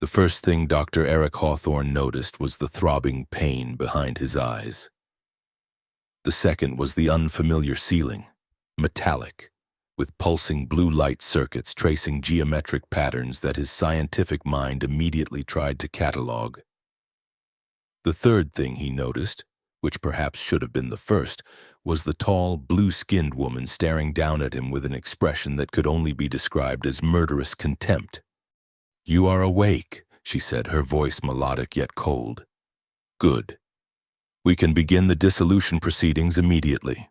The first thing Dr. Eric Hawthorne noticed was the throbbing pain behind his eyes. The second was the unfamiliar ceiling, metallic, with pulsing blue light circuits tracing geometric patterns that his scientific mind immediately tried to catalog. The third thing he noticed, which perhaps should have been the first, was the tall, blue-skinned woman staring down at him with an expression that could only be described as murderous contempt. "You are awake," she said, her voice melodic yet cold. "Good. We can begin the dissolution proceedings immediately."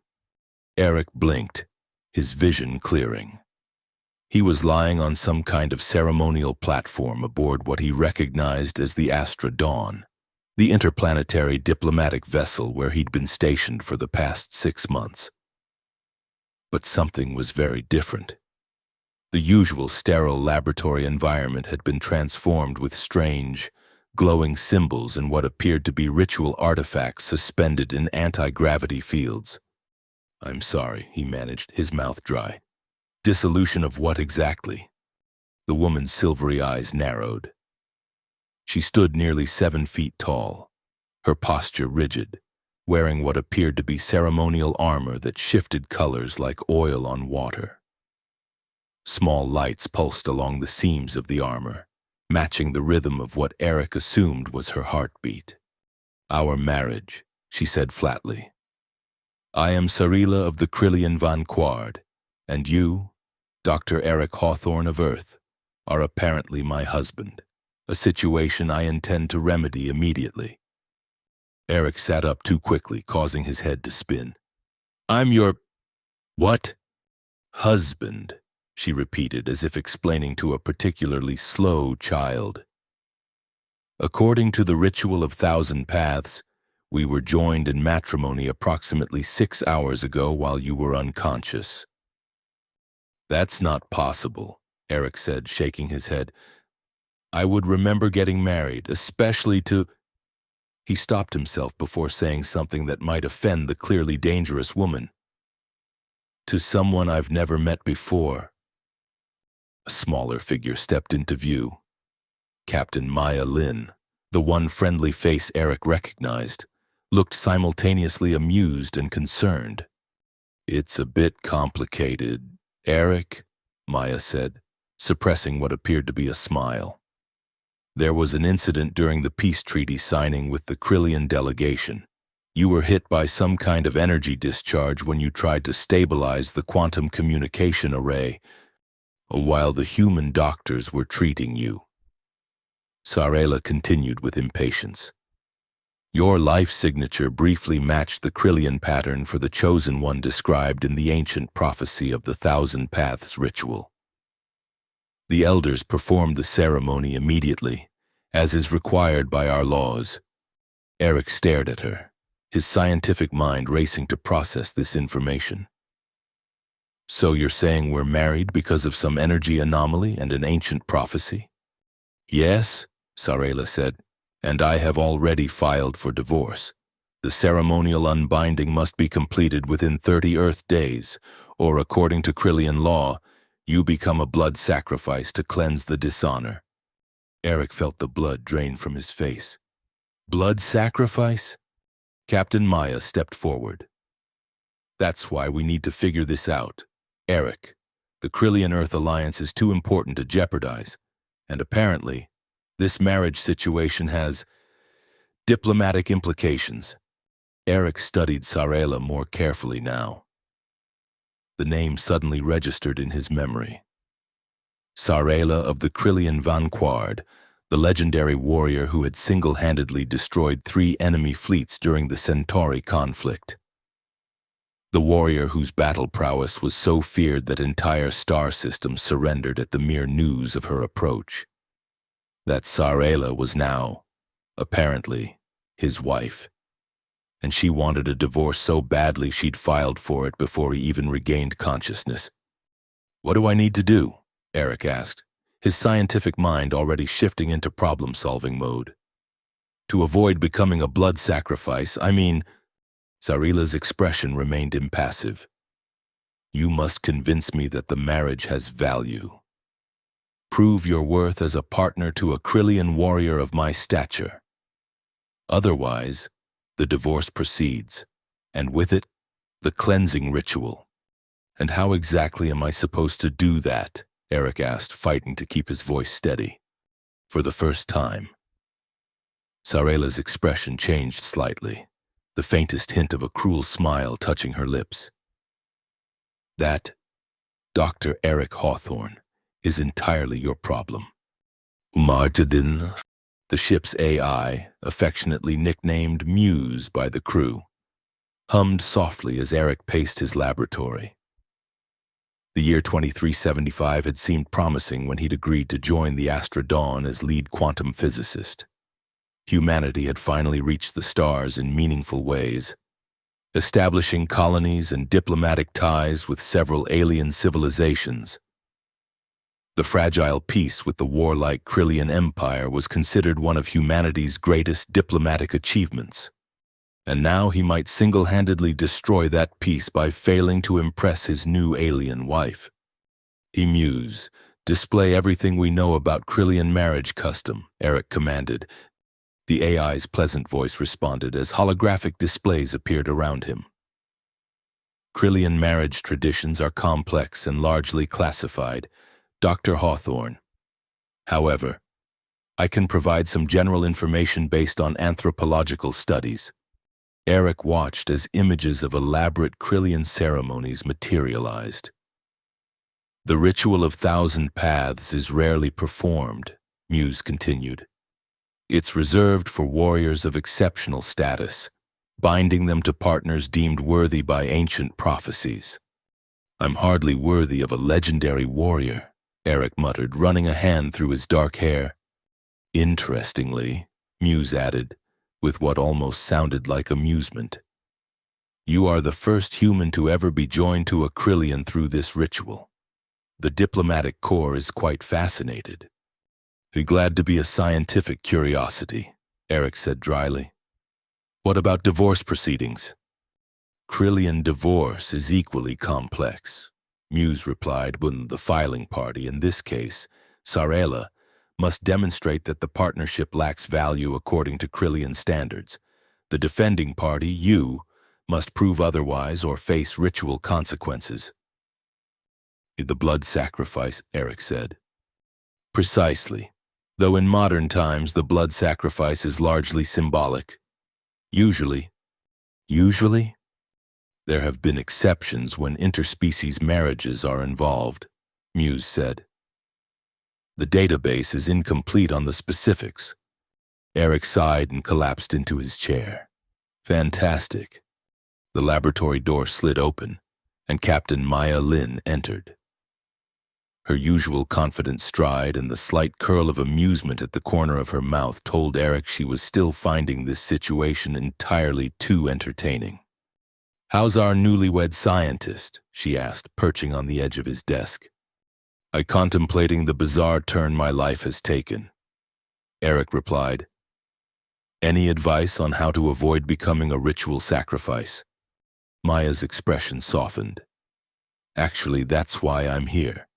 Eric blinked, his vision clearing. He was lying on some kind of ceremonial platform aboard what he recognized as the Astra Dawn, the interplanetary diplomatic vessel where he'd been stationed for the past 6 months. But something was very different. The usual sterile laboratory environment had been transformed with strange, glowing symbols and what appeared to be ritual artifacts suspended in anti-gravity fields. "I'm sorry," he managed, his mouth dry. "Dissolution of what exactly?" The woman's silvery eyes narrowed. She stood nearly 7 feet tall, her posture rigid, wearing what appeared to be ceremonial armor that shifted colors like oil on water. Small lights pulsed along the seams of the armor, matching the rhythm of what Eric assumed was her heartbeat. "Our marriage," she said flatly. "I am Sarila of the Krillian Vanguard, and you, Dr. Eric Hawthorne of Earth, are apparently my husband, a situation I intend to remedy immediately." Eric sat up too quickly, causing his head to spin. "I'm your... what?" "Husband," she repeated as if explaining to a particularly slow child. "According to the ritual of 1,000 Paths, we were joined in matrimony approximately 6 hours ago while you were unconscious." "That's not possible," Eric said, shaking his head. "I would remember getting married, especially to..." He stopped himself before saying something that might offend the clearly dangerous woman. "To someone I've never met before." A smaller figure stepped into view. Captain Maya Lin, the one friendly face Eric recognized, looked simultaneously amused and concerned. "It's a bit complicated, Eric," Maya said, suppressing what appeared to be a smile. "There was an incident during the peace treaty signing with the Krillian delegation. You were hit by some kind of energy discharge when you tried to stabilize the quantum communication array, while the human doctors were treating you." Sarela continued with impatience. "Your life signature briefly matched the Krillian pattern for the chosen one described in the ancient prophecy of the 1,000 Paths ritual. The elders performed the ceremony immediately, as is required by our laws." Eric stared at her, his scientific mind racing to process this information. "So you're saying we're married because of some energy anomaly and an ancient prophecy?" "Yes," Sarela said, "and I have already filed for divorce. The ceremonial unbinding must be completed within 30 Earth days, or according to Krillian law, you become a blood sacrifice to cleanse the dishonor." Eric felt the blood drain from his face. "Blood sacrifice?" Captain Maya stepped forward. "That's why we need to figure this out. Eric, the Krillian-Earth alliance is too important to jeopardize, and apparently, this marriage situation has diplomatic implications." Eric studied Sarela more carefully now. The name suddenly registered in his memory. Sarela of the Krillian Vanguard, the legendary warrior who had single-handedly destroyed 3 enemy fleets during the Centauri conflict. The warrior whose battle prowess was so feared that entire star systems surrendered at the mere news of her approach. That Sarela was now, apparently, his wife. And she wanted a divorce so badly she'd filed for it before he even regained consciousness. "What do I need to do?" Eric asked, his scientific mind already shifting into problem-solving mode. "To avoid becoming a blood sacrifice, I mean..." Sarela's expression remained impassive. "You must convince me that the marriage has value." Prove your worth as a partner to a Krillian warrior of my stature. Otherwise, the divorce proceeds, and with it, the cleansing ritual. And how exactly am I supposed to do that? Eric asked, fighting to keep his voice steady. For the first time. Sarela's expression changed slightly, the faintest hint of a cruel smile touching her lips. That, Dr. Eric Hawthorne, is entirely your problem. Martedin, the ship's AI, affectionately nicknamed Muse by the crew, hummed softly as Eric paced his laboratory. The year 2375 had seemed promising when he'd agreed to join the Astra Dawn as lead quantum physicist. Humanity had finally reached the stars in meaningful ways, establishing colonies and diplomatic ties with several alien civilizations. The fragile peace with the warlike Krillian Empire was considered one of humanity's greatest diplomatic achievements. And now he might single-handedly destroy that peace by failing to impress his new alien wife. He mused. Display everything we know about Krillian marriage custom, Eric commanded. The AI's pleasant voice responded as holographic displays appeared around him. Krillian marriage traditions are complex and largely classified, Dr. Hawthorne. However, I can provide some general information based on anthropological studies. Eric watched as images of elaborate Krillian ceremonies materialized. The ritual of 1,000 paths is rarely performed, Muse continued. It's reserved for warriors of exceptional status, binding them to partners deemed worthy by ancient prophecies. I'm hardly worthy of a legendary warrior, Eric muttered, running a hand through his dark hair. Interestingly, Muse added, with what almost sounded like amusement. You are the first human to ever be joined to a Krillian through this ritual. The diplomatic corps is quite fascinated. Glad to be a scientific curiosity, Eric said dryly. What about divorce proceedings? Krillian divorce is equally complex, Muse replied, but the filing party, in this case, Sarela, must demonstrate that the partnership lacks value according to Krillian standards. The defending party, you, must prove otherwise or face ritual consequences. The blood sacrifice, Eric said. Precisely, though in modern times the blood sacrifice is largely symbolic. Usually, there have been exceptions when interspecies marriages are involved, Muse said. The database is incomplete on the specifics. Eric sighed and collapsed into his chair. Fantastic. The laboratory door slid open, and Captain Maya Lin entered. Her usual confident stride and the slight curl of amusement at the corner of her mouth told Eric she was still finding this situation entirely too entertaining. How's our newlywed scientist? She asked, perching on the edge of his desk. Contemplating the bizarre turn my life has taken, Eric replied. Any advice on how to avoid becoming a ritual sacrifice? Maya's expression softened. Actually, that's why I'm here.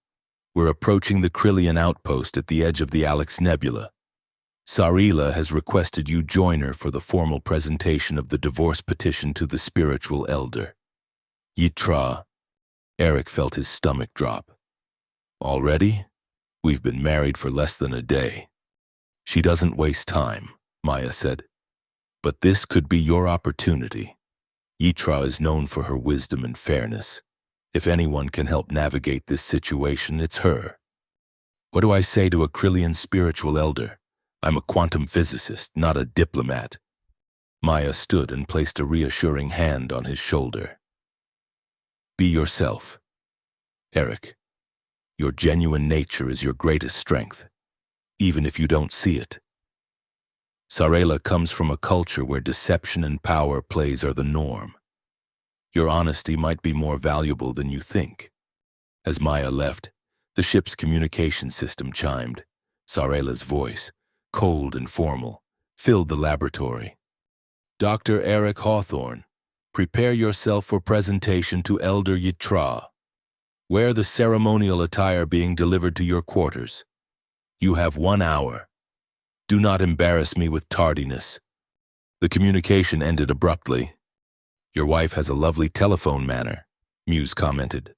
We're approaching the Krillian outpost at the edge of the Alex Nebula. Sarela has requested you join her for the formal presentation of the divorce petition to the spiritual elder. Yitra. Eric felt his stomach drop. Already? We've been married for less than a day. She doesn't waste time, Maya said. But this could be your opportunity. Yitra is known for her wisdom and fairness. If anyone can help navigate this situation, it's her. What do I say to a Krillian spiritual elder? I'm a quantum physicist, not a diplomat. Maya stood and placed a reassuring hand on his shoulder. Be yourself. Eric, your genuine nature is your greatest strength, even if you don't see it. Sarela comes from a culture where deception and power plays are the norm. Your honesty might be more valuable than you think. As Maya left, the ship's communication system chimed. Sarela's voice, cold and formal, filled the laboratory. Dr. Eric Hawthorne, prepare yourself for presentation to Elder Yitra. Wear the ceremonial attire being delivered to your quarters. You have 1 hour. Do not embarrass me with tardiness. The communication ended abruptly. Your wife has a lovely telephone manner, Muse commented.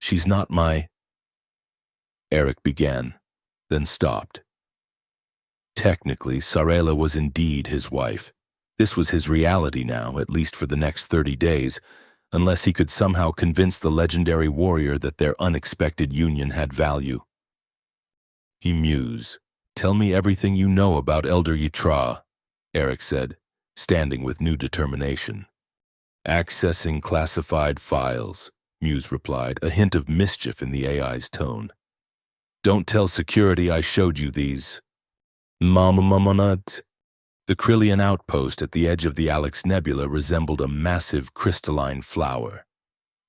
She's not my... Eric began, then stopped. Technically, Sarela was indeed his wife. This was his reality now, at least for the next 30 days, unless he could somehow convince the legendary warrior that their unexpected union had value. He mused. Tell me everything you know about Elder Yitra, Eric said, standing with new determination. Accessing classified files, Muse replied, a hint of mischief in the AI's tone. Don't tell security I showed you these. Mamamonad. The Krillian outpost at the edge of the Alex Nebula resembled a massive crystalline flower.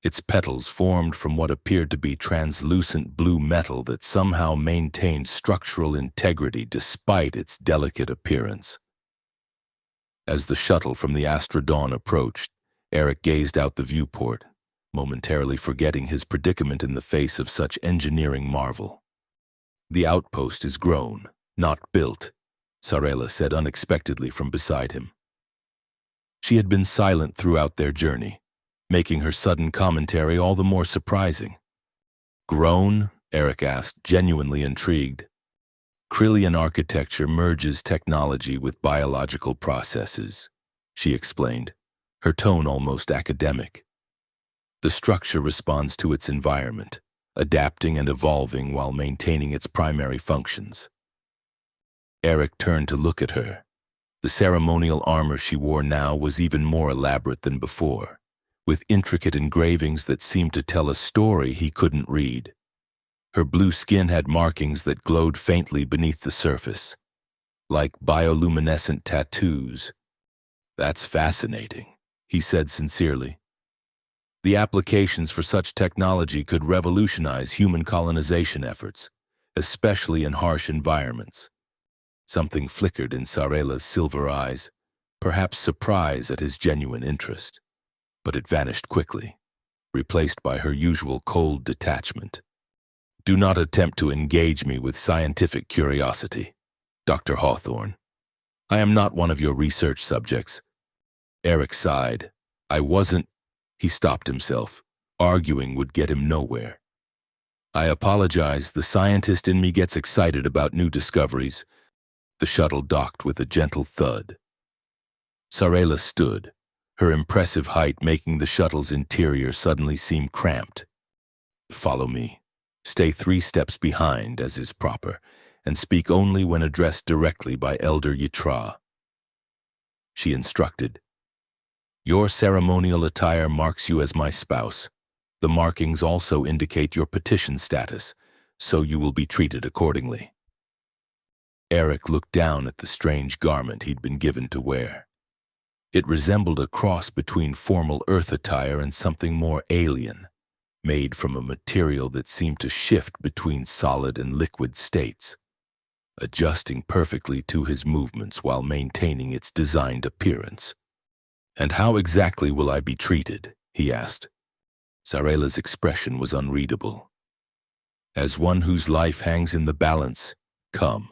Its petals formed from what appeared to be translucent blue metal that somehow maintained structural integrity despite its delicate appearance. As the shuttle from the Astrodon approached, Eric gazed out the viewport, momentarily forgetting his predicament in the face of such engineering marvel. The outpost is grown, not built, Sarela said unexpectedly from beside him. She had been silent throughout their journey, making her sudden commentary all the more surprising. Grown? Eric asked, genuinely intrigued. Krillian architecture merges technology with biological processes, she explained, her tone almost academic. The structure responds to its environment, adapting and evolving while maintaining its primary functions. Eric turned to look at her. The ceremonial armor she wore now was even more elaborate than before, with intricate engravings that seemed to tell a story he couldn't read. Her blue skin had markings that glowed faintly beneath the surface, like bioluminescent tattoos. That's fascinating, he said sincerely. The applications for such technology could revolutionize human colonization efforts, especially in harsh environments. Something flickered in Sarela's silver eyes, perhaps surprise at his genuine interest, but it vanished quickly, replaced by her usual cold detachment. Do not attempt to engage me with scientific curiosity, Dr. Hawthorne. I am not one of your research subjects. Eric sighed. I wasn't... He stopped himself. Arguing would get him nowhere. I apologize, the scientist in me gets excited about new discoveries. The shuttle docked with a gentle thud. Sarela stood, her impressive height making the shuttle's interior suddenly seem cramped. Follow me. Stay 3 steps behind, as is proper, and speak only when addressed directly by Elder Yitra. She instructed. Your ceremonial attire marks you as my spouse. The markings also indicate your petition status, so you will be treated accordingly. Eric looked down at the strange garment he'd been given to wear. It resembled a cross between formal Earth attire and something more alien, made from a material that seemed to shift between solid and liquid states, adjusting perfectly to his movements while maintaining its designed appearance. And how exactly will I be treated? He asked. Sarela's expression was unreadable. As one whose life hangs in the balance, come.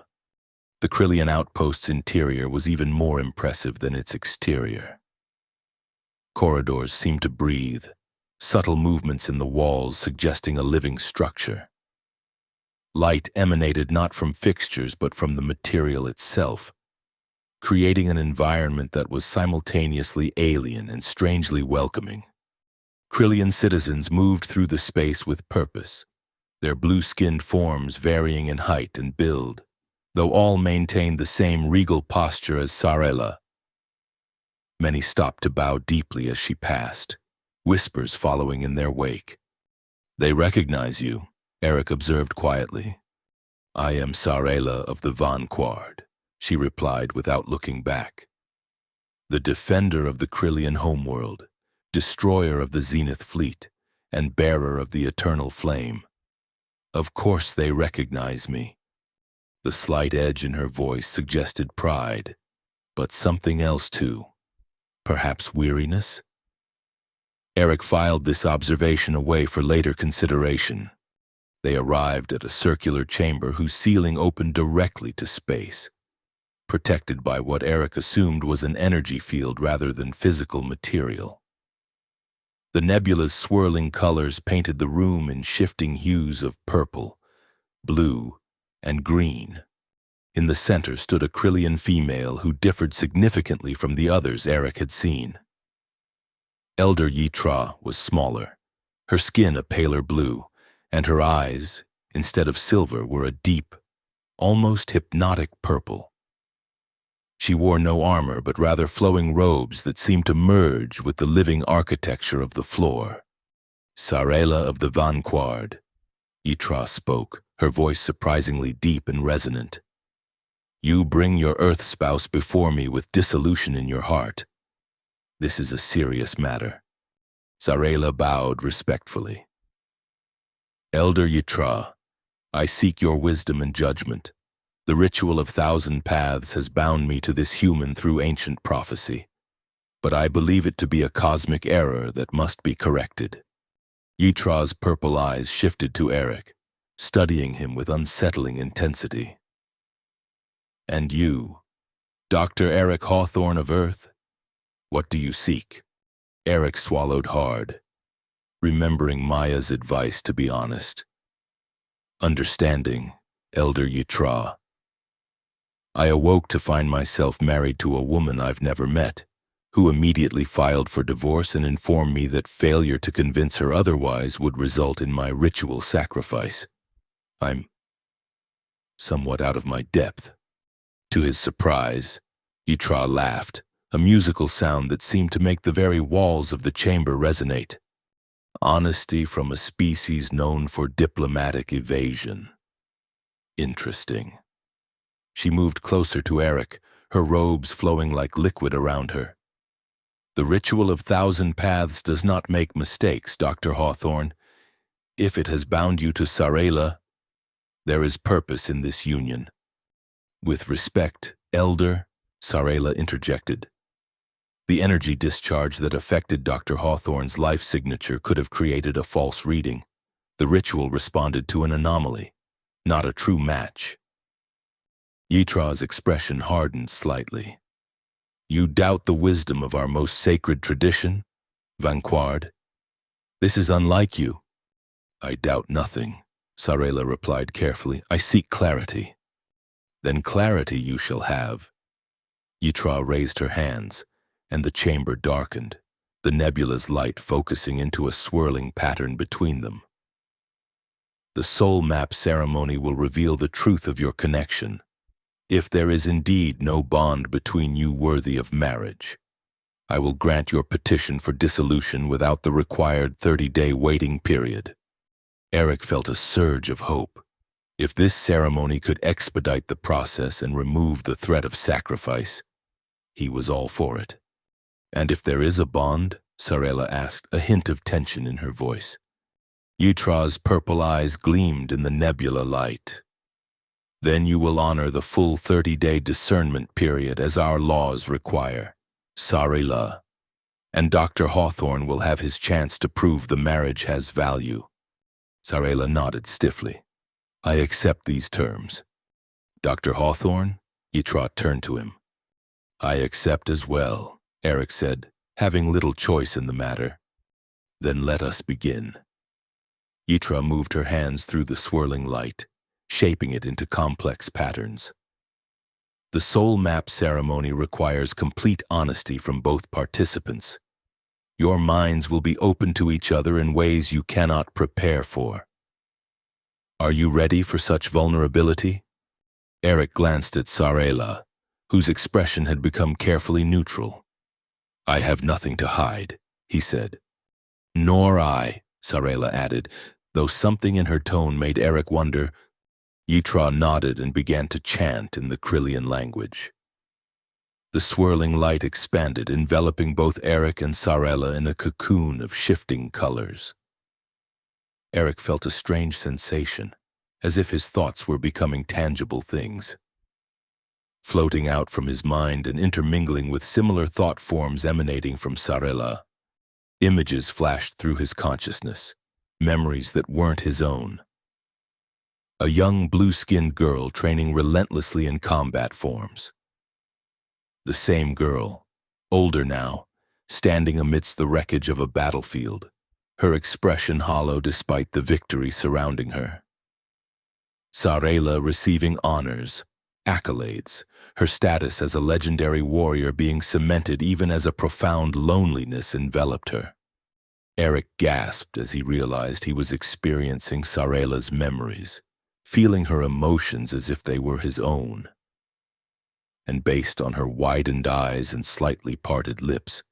The Krillian outpost's interior was even more impressive than its exterior. Corridors seemed to breathe, subtle movements in the walls suggesting a living structure. Light emanated not from fixtures but from the material itself, creating an environment that was simultaneously alien and strangely welcoming. Krillian citizens moved through the space with purpose, their blue-skinned forms varying in height and build, though all maintained the same regal posture as Sarela. Many stopped to bow deeply as she passed, whispers following in their wake. They recognize you, Eric observed quietly. I am Sarela of the Vanguard, she replied without looking back. The defender of the Krillian homeworld, destroyer of the Zenith fleet, and bearer of the eternal flame. Of course they recognize me. The slight edge in her voice suggested pride, but something else too. Perhaps weariness? Eric filed this observation away for later consideration. They arrived at a circular chamber whose ceiling opened directly to space, protected by what Eric assumed was an energy field rather than physical material. The nebula's swirling colors painted the room in shifting hues of purple, blue, and green. In the center stood a Krillian female who differed significantly from the others Eric had seen. Elder Yitra was smaller, her skin a paler blue, and her eyes, instead of silver, were a deep, almost hypnotic purple. She wore no armor, but rather flowing robes that seemed to merge with the living architecture of the floor. Sarela of the Vanguard, Yitra spoke, her voice surprisingly deep and resonant. You bring your earth spouse before me with dissolution in your heart. This is a serious matter. Sarela bowed respectfully. Elder Yitra, I seek your wisdom and judgment. The ritual of 1,000 paths has bound me to this human through ancient prophecy, but I believe it to be a cosmic error that must be corrected. Yitra's purple eyes shifted to Eric, studying him with unsettling intensity. And you, Dr. Eric Hawthorne of Earth, what do you seek? Eric swallowed hard, remembering Maya's advice to be honest. Understanding, Elder Yitra. I awoke to find myself married to a woman I've never met, who immediately filed for divorce and informed me that failure to convince her otherwise would result in my ritual sacrifice. I'm somewhat out of my depth. To his surprise, Yitra laughed, a musical sound that seemed to make the very walls of the chamber resonate. Honesty from a species known for diplomatic evasion. Interesting. She moved closer to Eric, her robes flowing like liquid around her. The ritual of 1,000 paths does not make mistakes, Dr. Hawthorne. If it has bound you to Sarela, there is purpose in this union. With respect, Elder, Sarela interjected. The energy discharge that affected Dr. Hawthorne's life signature could have created a false reading. The ritual responded to an anomaly, not a true match. Yitra's expression hardened slightly. You doubt the wisdom of our most sacred tradition, Vanguard? This is unlike you. I doubt nothing, Sarela replied carefully. I seek clarity. Then clarity you shall have. Yitra raised her hands, and the chamber darkened, the nebula's light focusing into a swirling pattern between them. The soul map ceremony will reveal the truth of your connection, if there is indeed no bond between you worthy of marriage. I will grant your petition for dissolution without the required 30-day waiting period. Eric felt a surge of hope. If this ceremony could expedite the process and remove the threat of sacrifice, he was all for it. And if there is a bond, Sarela asked, a hint of tension in her voice. Yitra's purple eyes gleamed in the nebula light. Then you will honor the full 30-day discernment period as our laws require, Sarela. And Dr. Hawthorne will have his chance to prove the marriage has value. Sarela nodded stiffly. I accept these terms. Dr. Hawthorne? Yitra turned to him. I accept as well, Eric said, having little choice in the matter. Then let us begin. Yitra moved her hands through the swirling light, shaping it into complex patterns. The soul map ceremony requires complete honesty from both participants. Your minds will be open to each other in ways you cannot prepare for. Are you ready for such vulnerability? Eric glanced at Sarela, whose expression had become carefully neutral. I have nothing to hide, he said. Nor I, Sarela added, though something in her tone made Eric wonder. Yitra nodded and began to chant in the Krillian language. The swirling light expanded, enveloping both Eric and Sarela in a cocoon of shifting colors. Eric felt a strange sensation, as if his thoughts were becoming tangible things. Floating out from his mind and intermingling with similar thought forms emanating from Sarela, images flashed through his consciousness, memories that weren't his own. a young blue-skinned girl training relentlessly in combat forms. The same girl, older now, standing amidst the wreckage of a battlefield, her expression hollow despite the victory surrounding her. Sarela receiving honors, accolades, her status as a legendary warrior being cemented even as a profound loneliness enveloped her. Eric gasped as he realized he was experiencing Sarela's memories, feeling her emotions as if they were his own. And based on her widened eyes and slightly parted lips,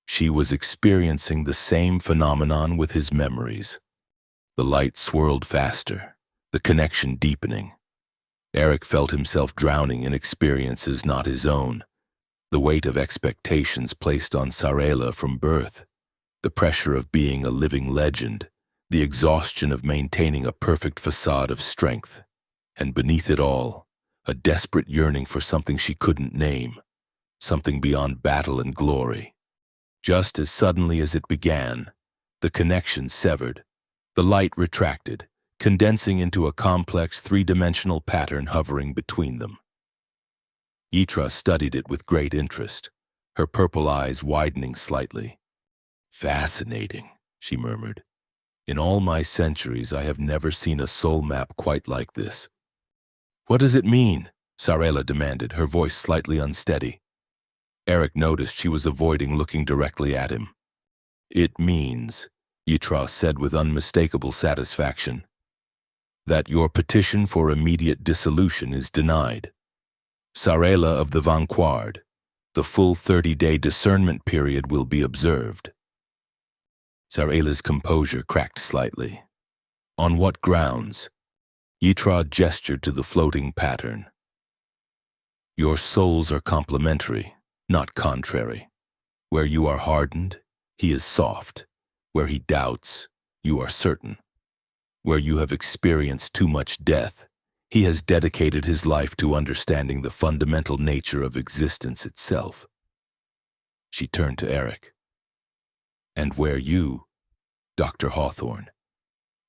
she was experiencing the same phenomenon with his memories. The light swirled faster, the connection deepening. Eric felt himself drowning in experiences not his own, the weight of expectations placed on Sarela from birth, the pressure of being a living legend, the exhaustion of maintaining a perfect facade of strength, and beneath it all, a desperate yearning for something she couldn't name, something beyond battle and glory. Just as suddenly as it began, the connection severed, the light retracted, condensing into a complex three-dimensional pattern hovering between them. Yitra studied it with great interest, her purple eyes widening slightly. "Fascinating," she murmured. "In all my centuries, I have never seen a soul map quite like this." "What does it mean?" Sarela demanded, her voice slightly unsteady. Eric noticed she was avoiding looking directly at him. "It means," Yitra said with unmistakable satisfaction, "that your petition for immediate dissolution is denied. Sarela of the Vanguard, the full 30-day discernment period will be observed." Sarela's composure cracked slightly. "On what grounds?" Yitra gestured to the floating pattern. "Your souls are complementary, not contrary. Where you are hardened, he is soft. Where he doubts, you are certain. Where you have experienced too much death, he has dedicated his life to understanding the fundamental nature of existence itself." She turned to Eric. "And where you, Dr. Hawthorne,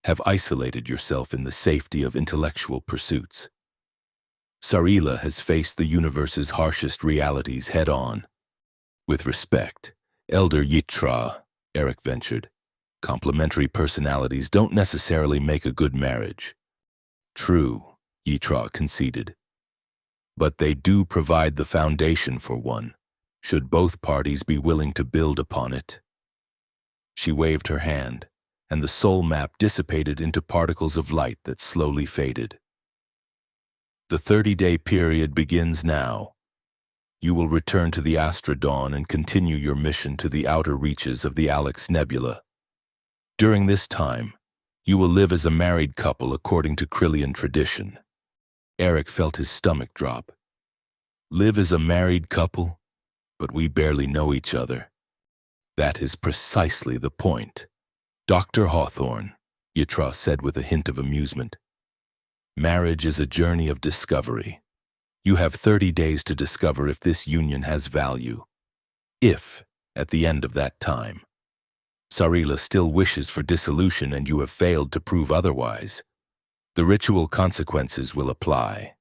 have isolated yourself in the safety of intellectual pursuits. Sarela has faced the universe's harshest realities head-on. With respect, Elder Yitra," Eric ventured, "complementary personalities don't necessarily make a good marriage." "True," Yitra conceded. "But they do provide the foundation for one, should both parties be willing to build upon it." She waved her hand, and the soul map dissipated into particles of light that slowly faded. "The 30-day period begins now. You will return to the Astrodon and continue your mission to the outer reaches of the Alex Nebula. During this time, you will live as a married couple according to Krillian tradition." Eric felt his stomach drop. "Live as a married couple? But we barely know each other." "That is precisely the point. Dr. Hawthorne," Yitra said with a hint of amusement. "Marriage is a journey of discovery. You have 30 days to discover if this union has value. If, at the end of that time, Sarela still wishes for dissolution and you have failed to prove otherwise, the ritual consequences will apply."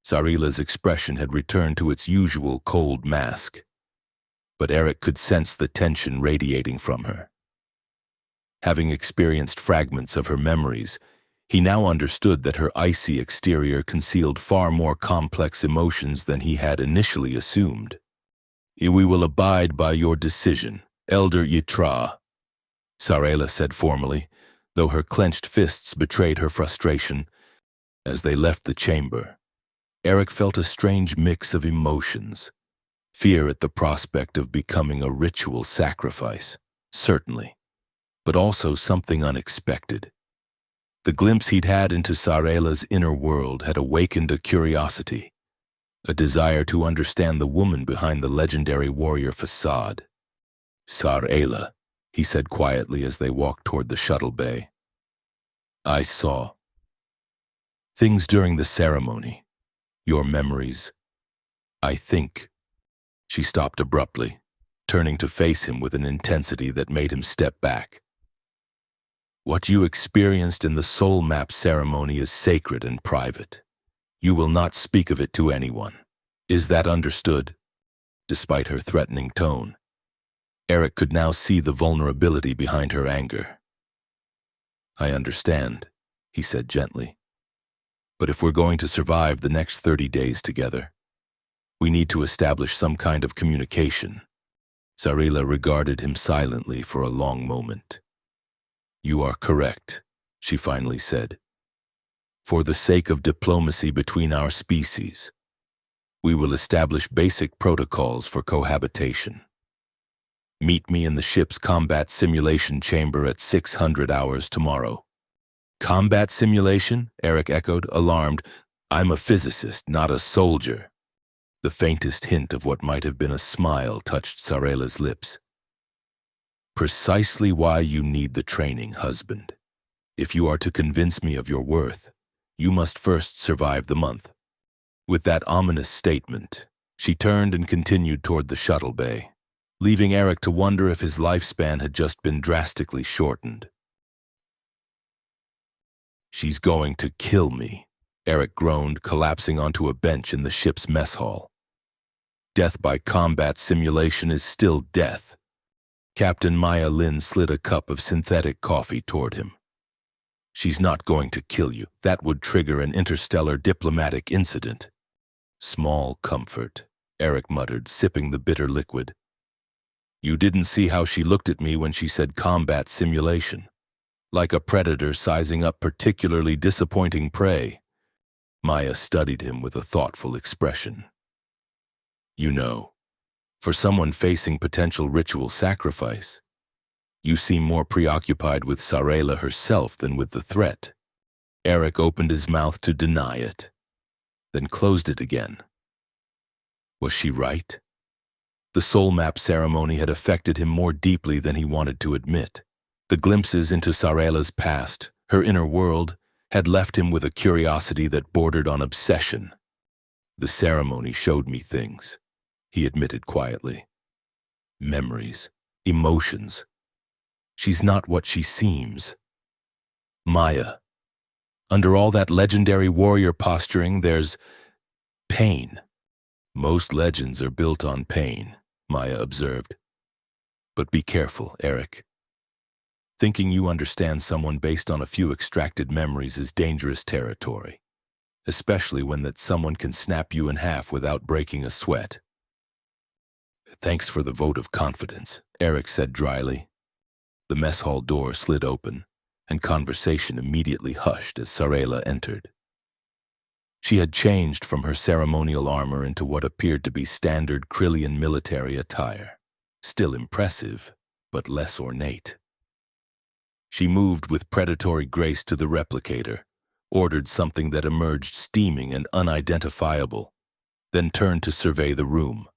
Sarela's expression had returned to its usual cold mask, but Eric could sense the tension radiating from her. Having experienced fragments of her memories, he now understood that her icy exterior concealed far more complex emotions than he had initially assumed. "We will abide by your decision, Elder Yitra," Sarela said formally, though her clenched fists betrayed her frustration. As they left the chamber, Eric felt a strange mix of emotions. Fear at the prospect of becoming a ritual sacrifice, certainly, but also something unexpected. The glimpse he'd had into Sarela's inner world had awakened a curiosity, a desire to understand the woman behind the legendary warrior facade. "Sarela," he said quietly as they walked toward the shuttle bay. "I saw things during the ceremony, your memories. I think." She stopped abruptly, turning to face him with an intensity that made him step back. What you experienced in the soul map ceremony is sacred and private. You will not speak of it to anyone. Is that understood? Despite her threatening tone, Eric could now see the vulnerability behind her anger. I understand, he said gently. But if we're going to survive the next 30 days together, we need to establish some kind of communication. Sarela regarded him silently for a long moment. You are correct, she finally said. For the sake of diplomacy between our species, we will establish basic protocols for cohabitation. Meet me in the ship's combat simulation chamber at 600 hours tomorrow. Combat simulation? Eric echoed, alarmed. I'm a physicist, not a soldier. The faintest hint of what might have been a smile touched Sarela's lips. Precisely why you need the training, husband. If you are to convince me of your worth, you must first survive the month. With that ominous statement, she turned and continued toward the shuttle bay, leaving Eric to wonder if his lifespan had just been drastically shortened. She's going to kill me, Eric groaned, collapsing onto a bench in the ship's mess hall. Death by combat simulation is still death. Captain Maya Lin slid a cup of synthetic coffee toward him. She's not going to kill you. That would trigger an interstellar diplomatic incident. Small comfort, Eric muttered, sipping the bitter liquid. You didn't see how she looked at me when she said combat simulation. Like a predator sizing up particularly disappointing prey. Maya studied him with a thoughtful expression. You know, for someone facing potential ritual sacrifice, you seem more preoccupied with Sarela herself than with the threat. Eric opened his mouth to deny it, then closed it again. Was she right? The soul map ceremony had affected him more deeply than he wanted to admit. The glimpses into Sarela's past, her inner world, had left him with a curiosity that bordered on obsession. The ceremony showed me things, he admitted quietly. Memories, emotions. She's not what she seems. Maya. Under all that legendary warrior posturing, there's pain. Most legends are built on pain, Maya observed. But be careful, Eric. Thinking you understand someone based on a few extracted memories is dangerous territory, especially when that someone can snap you in half without breaking a sweat. Thanks for the vote of confidence, Eric said dryly. The mess hall door slid open, and conversation immediately hushed as Sarela entered. She had changed from her ceremonial armor into what appeared to be standard Krillian military attire, still impressive, but less ornate. She moved with predatory grace to the replicator, ordered something that emerged steaming and unidentifiable, then turned to survey the room.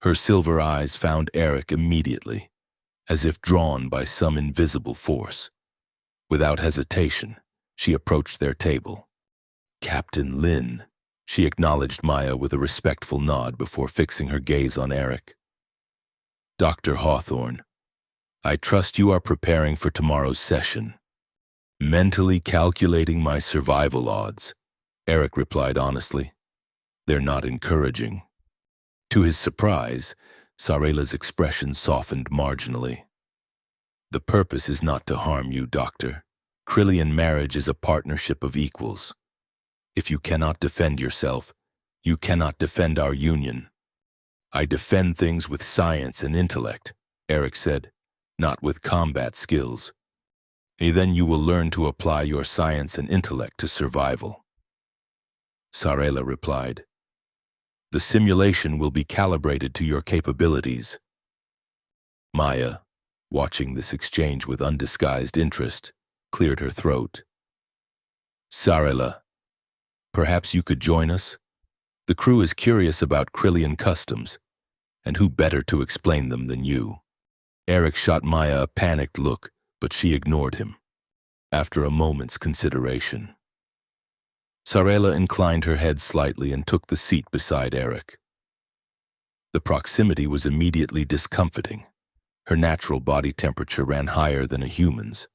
Her silver eyes found Eric immediately, as if drawn by some invisible force. Without hesitation, she approached their table. Captain Lin, she acknowledged Maya with a respectful nod before fixing her gaze on Eric. Dr. Hawthorne, I trust you are preparing for tomorrow's session. Mentally calculating my survival odds, Eric replied honestly. They're not encouraging. To his surprise, Sarela's expression softened marginally. The purpose is not to harm you, Doctor. Krillian marriage is a partnership of equals. If you cannot defend yourself, you cannot defend our union. I defend things with science and intellect, Eric said, not with combat skills. Then you will learn to apply your science and intellect to survival. Sarela replied, The simulation will be calibrated to your capabilities. Maya, watching this exchange with undisguised interest, cleared her throat. Sarela, perhaps you could join us? The crew is curious about Krillian customs, and who better to explain them than you? Eric shot Maya a panicked look, but she ignored him, after a moment's consideration. Sarela inclined her head slightly and took the seat beside Eric. The proximity was immediately discomfiting. Her natural body temperature ran higher than a human's.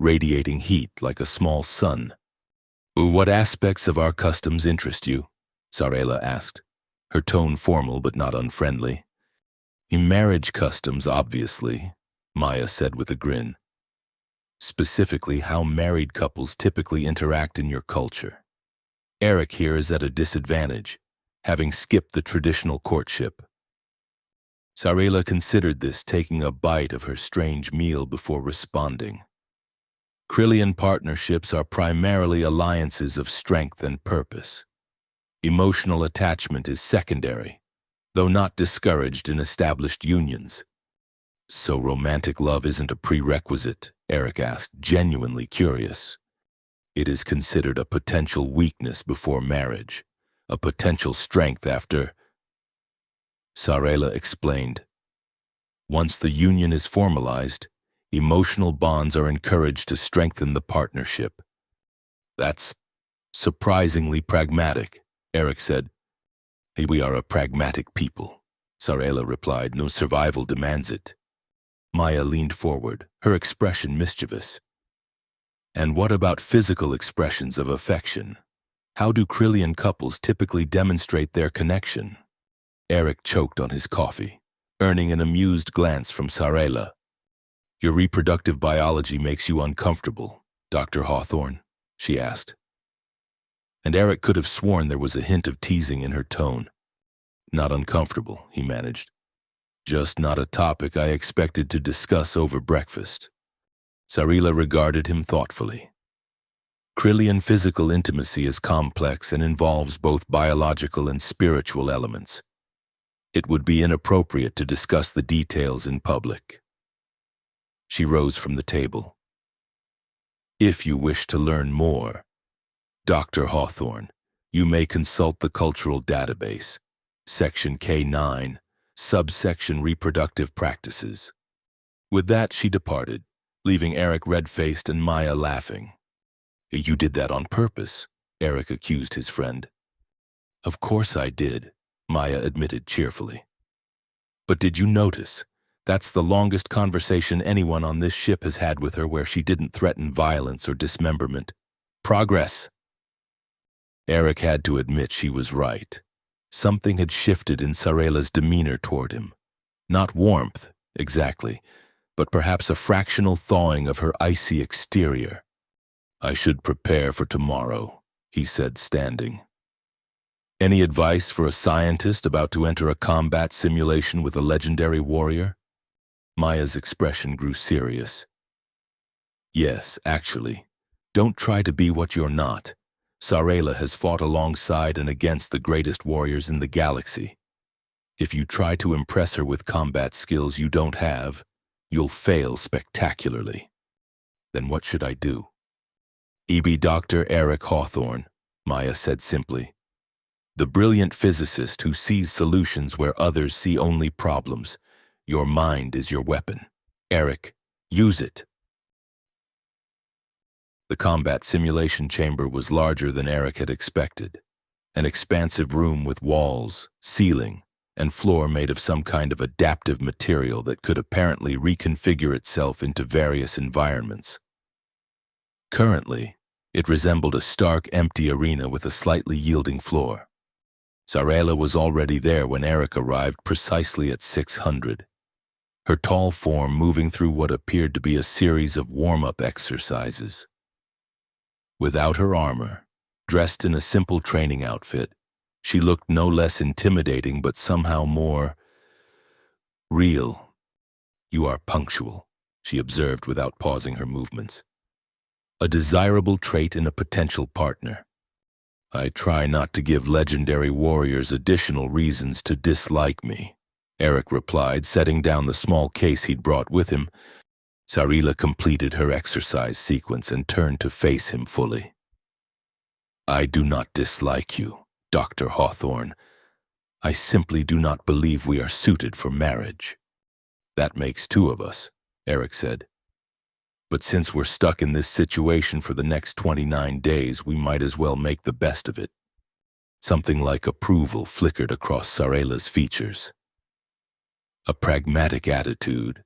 radiating heat like a small sun. "What aspects of our customs interest you?" Sarela asked, her tone formal but not unfriendly. "Marriage customs, obviously," Maya said with a grin. "Specifically, how married couples typically interact in your culture. Eric here is at a disadvantage, having skipped the traditional courtship." Sarela considered this, taking a bite of her strange meal before responding. "Krillian partnerships are primarily alliances of strength and purpose. Emotional attachment is secondary, though not discouraged in established unions." "So romantic love isn't a prerequisite?" Eric asked, genuinely curious. "It is considered a potential weakness before marriage, a potential strength after." Sarela explained. "Once the union is formalized, emotional bonds are encouraged to strengthen the partnership." "That's surprisingly pragmatic," Eric said. "Hey, we are a pragmatic people," Sarela replied. "No survival demands it." Maya leaned forward, her expression mischievous. "And what about physical expressions of affection? How do Krillian couples typically demonstrate their connection?" Eric choked on his coffee, earning an amused glance from Sarela. "Your reproductive biology makes you uncomfortable, Dr. Hawthorne?" she asked. And Eric could have sworn there was a hint of teasing in her tone. "Not uncomfortable," he managed. "Just not a topic I expected to discuss over breakfast." Sarela regarded him thoughtfully. "Krillian physical intimacy is complex and involves both biological and spiritual elements. It would be inappropriate to discuss the details in public." She rose from the table. "If you wish to learn more, Dr. Hawthorne, you may consult the Cultural Database, Section K9, Subsection Reproductive Practices." With that, she departed, leaving Eric red-faced and Maya laughing. "You did that on purpose," Eric accused his friend. "Of course I did," Maya admitted cheerfully. "But did you notice? That's the longest conversation anyone on this ship has had with her where she didn't threaten violence or dismemberment. Progress." Eric had to admit she was right. Something had shifted in Sarela's demeanor toward him. Not warmth, exactly, but perhaps a fractional thawing of her icy exterior. "I should prepare for tomorrow," he said, standing. "Any advice for a scientist about to enter a combat simulation with a legendary warrior?" Maya's expression grew serious. "Yes, actually. Don't try to be what you're not. Sarela has fought alongside and against the greatest warriors in the galaxy. If you try to impress her with combat skills you don't have, you'll fail spectacularly." "Then what should I do?" "Be Dr. Eric Hawthorne," Maya said simply. "The brilliant physicist who sees solutions where others see only problems. Your mind is your weapon. Eric, use it." The combat simulation chamber was larger than Eric had expected. An expansive room with walls, ceiling, and floor made of some kind of adaptive material that could apparently reconfigure itself into various environments. Currently, it resembled a stark, empty arena with a slightly yielding floor. Sarela was already there when Eric arrived, precisely at 600. Her tall form moving through what appeared to be a series of warm-up exercises. Without her armor, dressed in a simple training outfit, she looked no less intimidating but somehow more real. "You are punctual," she observed without pausing her movements. "A desirable trait in a potential partner. I try not to give legendary warriors additional reasons to dislike me," Eric replied, setting down the small case he'd brought with him. Sarela completed her exercise sequence and turned to face him fully. "I do not dislike you, Dr. Hawthorne. I simply do not believe we are suited for marriage." "That makes two of us," Eric said. "But since we're stuck in this situation for the next 29 days, we might as well make the best of it." Something like approval flickered across Sarela's features. "A pragmatic attitude.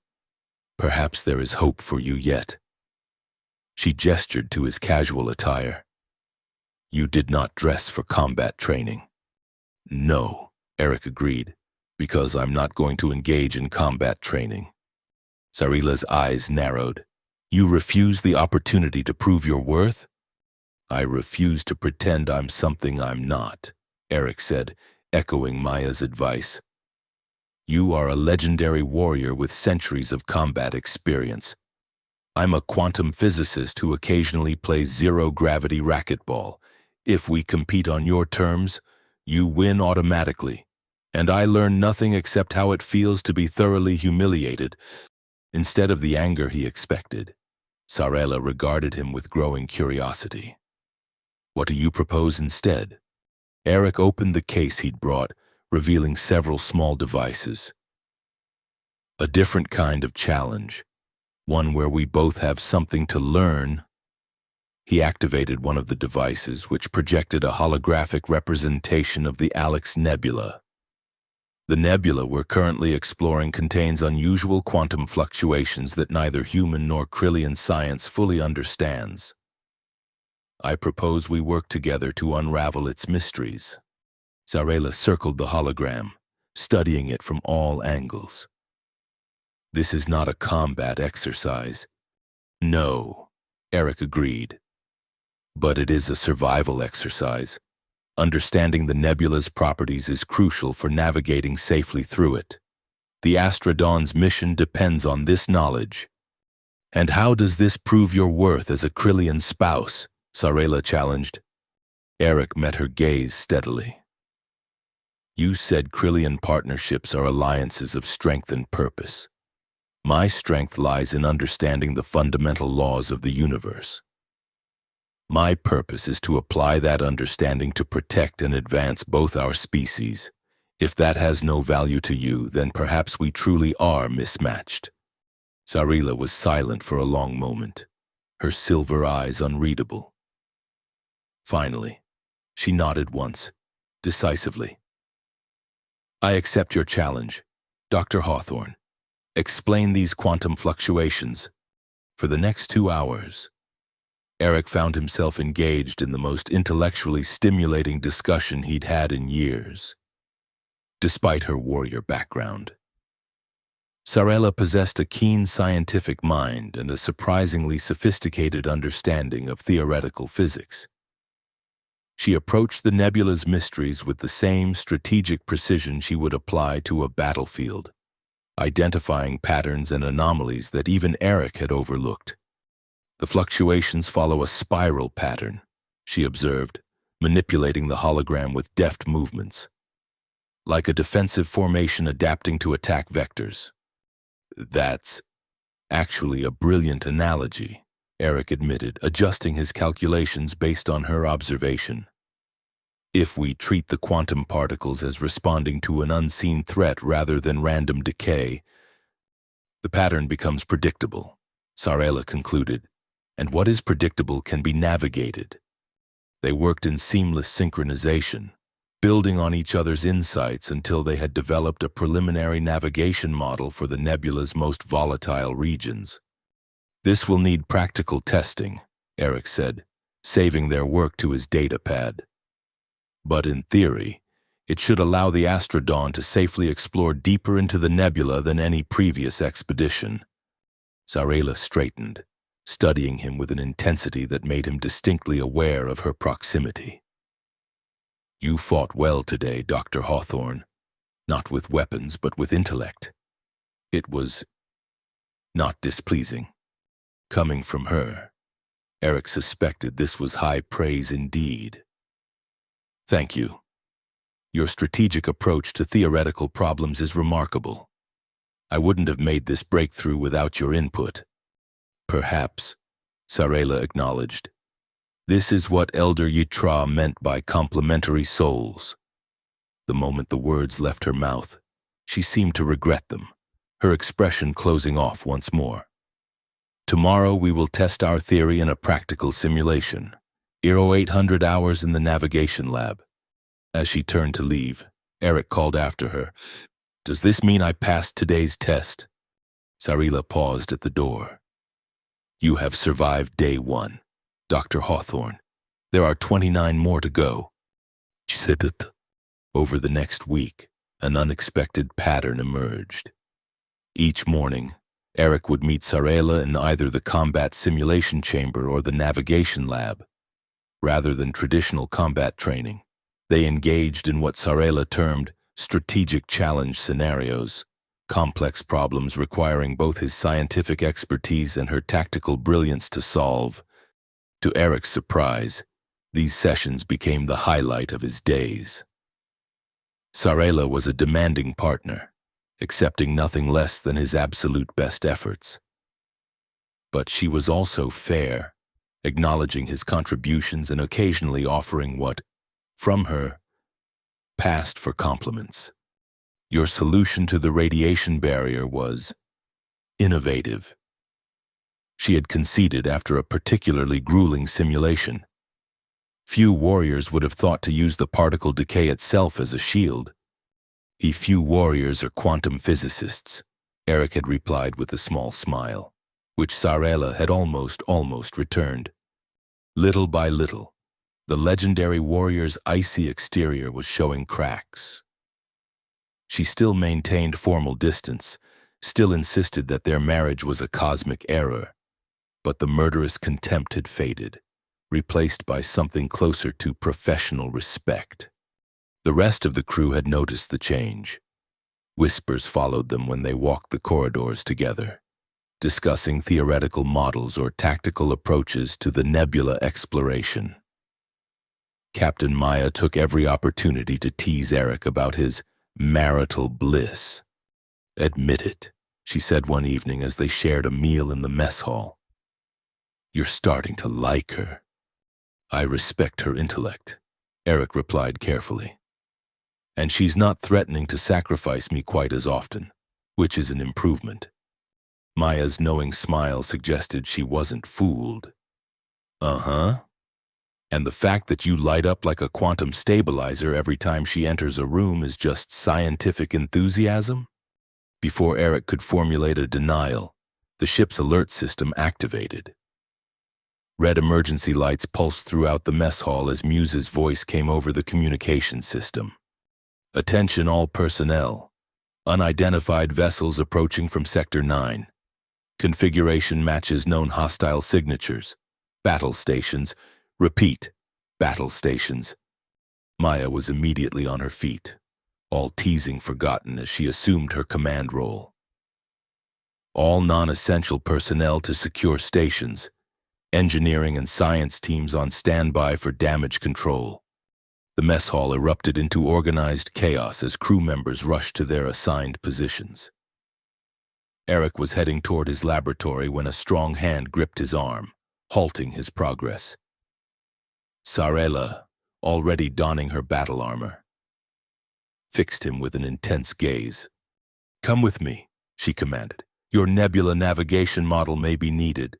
Perhaps there is hope for you yet." She gestured to his casual attire. You did not dress for combat training. No, Eric agreed, because I'm not going to engage in combat training. Sarila's eyes narrowed. You refuse the opportunity to prove your worth? I refuse to pretend I'm something I'm not, Eric said, echoing Maya's advice. You are a legendary warrior with centuries of combat experience. I'm a quantum physicist who occasionally plays zero-gravity racquetball. If we compete on your terms, you win automatically. And I learn nothing except how it feels to be thoroughly humiliated. Instead of the anger he expected, Sarela regarded him with growing curiosity. What do you propose instead? Eric opened the case he'd brought, revealing several small devices. A different kind of challenge, one where we both have something to learn. He activated one of the devices, which projected a holographic representation of the Alex Nebula. The nebula we're currently exploring contains unusual quantum fluctuations that neither human nor Krillian science fully understands. I propose we work together to unravel its mysteries. Sarela circled the hologram, studying it from all angles. This is not a combat exercise. No, Eric agreed. But it is a survival exercise. Understanding the nebula's properties is crucial for navigating safely through it. The Astrodon's mission depends on this knowledge. And how does this prove your worth as a Krillian spouse? Sarela challenged. Eric met her gaze steadily. You said Krillian partnerships are alliances of strength and purpose. My strength lies in understanding the fundamental laws of the universe. My purpose is to apply that understanding to protect and advance both our species. If that has no value to you, then perhaps we truly are mismatched. Sarela was silent for a long moment, her silver eyes unreadable. Finally, she nodded once, decisively. I accept your challenge, Dr. Hawthorne. Explain these quantum fluctuations. For the next 2 hours, Eric found himself engaged in the most intellectually stimulating discussion he'd had in years, despite her warrior background. Sarela possessed a keen scientific mind and a surprisingly sophisticated understanding of theoretical physics. She approached the nebula's mysteries with the same strategic precision she would apply to a battlefield, identifying patterns and anomalies that even Eric had overlooked. The fluctuations follow a spiral pattern, she observed, manipulating the hologram with deft movements, like a defensive formation adapting to attack vectors. That's actually a brilliant analogy, Eric admitted, adjusting his calculations based on her observation. If we treat the quantum particles as responding to an unseen threat rather than random decay, the pattern becomes predictable, Sarela concluded. And what is predictable can be navigated. They worked in seamless synchronization, building on each other's insights until they had developed a preliminary navigation model for the nebula's most volatile regions. This will need practical testing, Eric said, saving their work to his data pad. But in theory, it should allow the Astrodon to safely explore deeper into the nebula than any previous expedition. Sarela straightened, studying him with an intensity that made him distinctly aware of her proximity. You fought well today, Dr. Hawthorne, not with weapons but with intellect. It was not displeasing. Coming from her, Eric suspected this was high praise indeed. Thank you. Your strategic approach to theoretical problems is remarkable. I wouldn't have made this breakthrough without your input. Perhaps, Sarela acknowledged. This is what Elder Yitra meant by complementary souls. The moment the words left her mouth, she seemed to regret them, her expression closing off once more. Tomorrow we will test our theory in a practical simulation. 800 hours in the navigation lab. As she turned to leave, Eric called after her. Does this mean I passed today's test? Sarela paused at the door. You have survived day 1, Dr. Hawthorne. There are 29 more to go. Over the next week, an unexpected pattern emerged. Each morning, Eric would meet Sarela in either the combat simulation chamber or the navigation lab. Rather than traditional combat training, they engaged in what Sarela termed strategic challenge scenarios, complex problems requiring both his scientific expertise and her tactical brilliance to solve. To Eric's surprise, these sessions became the highlight of his days. Sarela was a demanding partner, accepting nothing less than his absolute best efforts. But she was also fair, acknowledging his contributions and occasionally offering what, from her, passed for compliments. Your solution to the radiation barrier was innovative. She had conceded after a particularly grueling simulation. Few warriors would have thought to use the particle decay itself as a shield. Few warriors are quantum physicists, Eric had replied with a small smile, which Sarela had almost returned. Little by little, the legendary warrior's icy exterior was showing cracks. She still maintained formal distance, still insisted that their marriage was a cosmic error, but the murderous contempt had faded, replaced by something closer to professional respect. The rest of the crew had noticed the change. Whispers followed them when they walked the corridors together, discussing theoretical models or tactical approaches to the nebula exploration. Captain Maya took every opportunity to tease Eric about his marital bliss. "Admit it," she said one evening as they shared a meal in the mess hall. "You're starting to like her." "I respect her intellect," Eric replied carefully. "And she's not threatening to sacrifice me quite as often, which is an improvement." Maya's knowing smile suggested she wasn't fooled. "Uh-huh. And the fact that you light up like a quantum stabilizer every time she enters a room is just scientific enthusiasm?" Before Eric could formulate a denial, the ship's alert system activated. Red emergency lights pulsed throughout the mess hall as Muse's voice came over the communication system. "Attention all personnel. Unidentified vessels approaching from Sector 9. Configuration matches known hostile signatures. Battle stations. Repeat, battle stations." Maya was immediately on her feet, all teasing forgotten as she assumed her command role. "All non-essential personnel to secure stations. Engineering and science teams on standby for damage control." The mess hall erupted into organized chaos as crew members rushed to their assigned positions. Eric was heading toward his laboratory when a strong hand gripped his arm, halting his progress. Sarela, already donning her battle armor, fixed him with an intense gaze. "Come with me," she commanded. "Your nebula navigation model may be needed."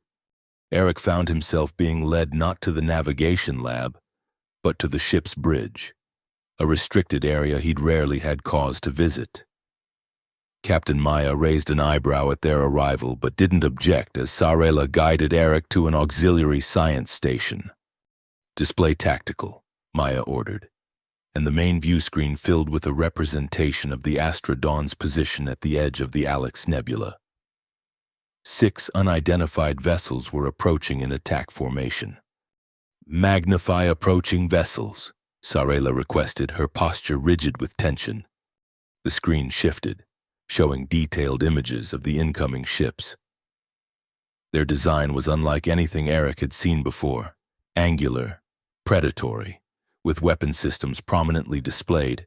Eric found himself being led not to the navigation lab, but to the ship's bridge, a restricted area he'd rarely had cause to visit. Captain Maya raised an eyebrow at their arrival but didn't object as Sarela guided Eric to an auxiliary science station. "Display tactical," Maya ordered, and the main view screen filled with a representation of the Astra Dawn's position at the edge of the Alex Nebula. 6 unidentified vessels were approaching in attack formation. "Magnify approaching vessels," Sarela requested, her posture rigid with tension. The screen shifted, showing detailed images of the incoming ships. Their design was unlike anything Eric had seen before, angular, predatory, with weapon systems prominently displayed.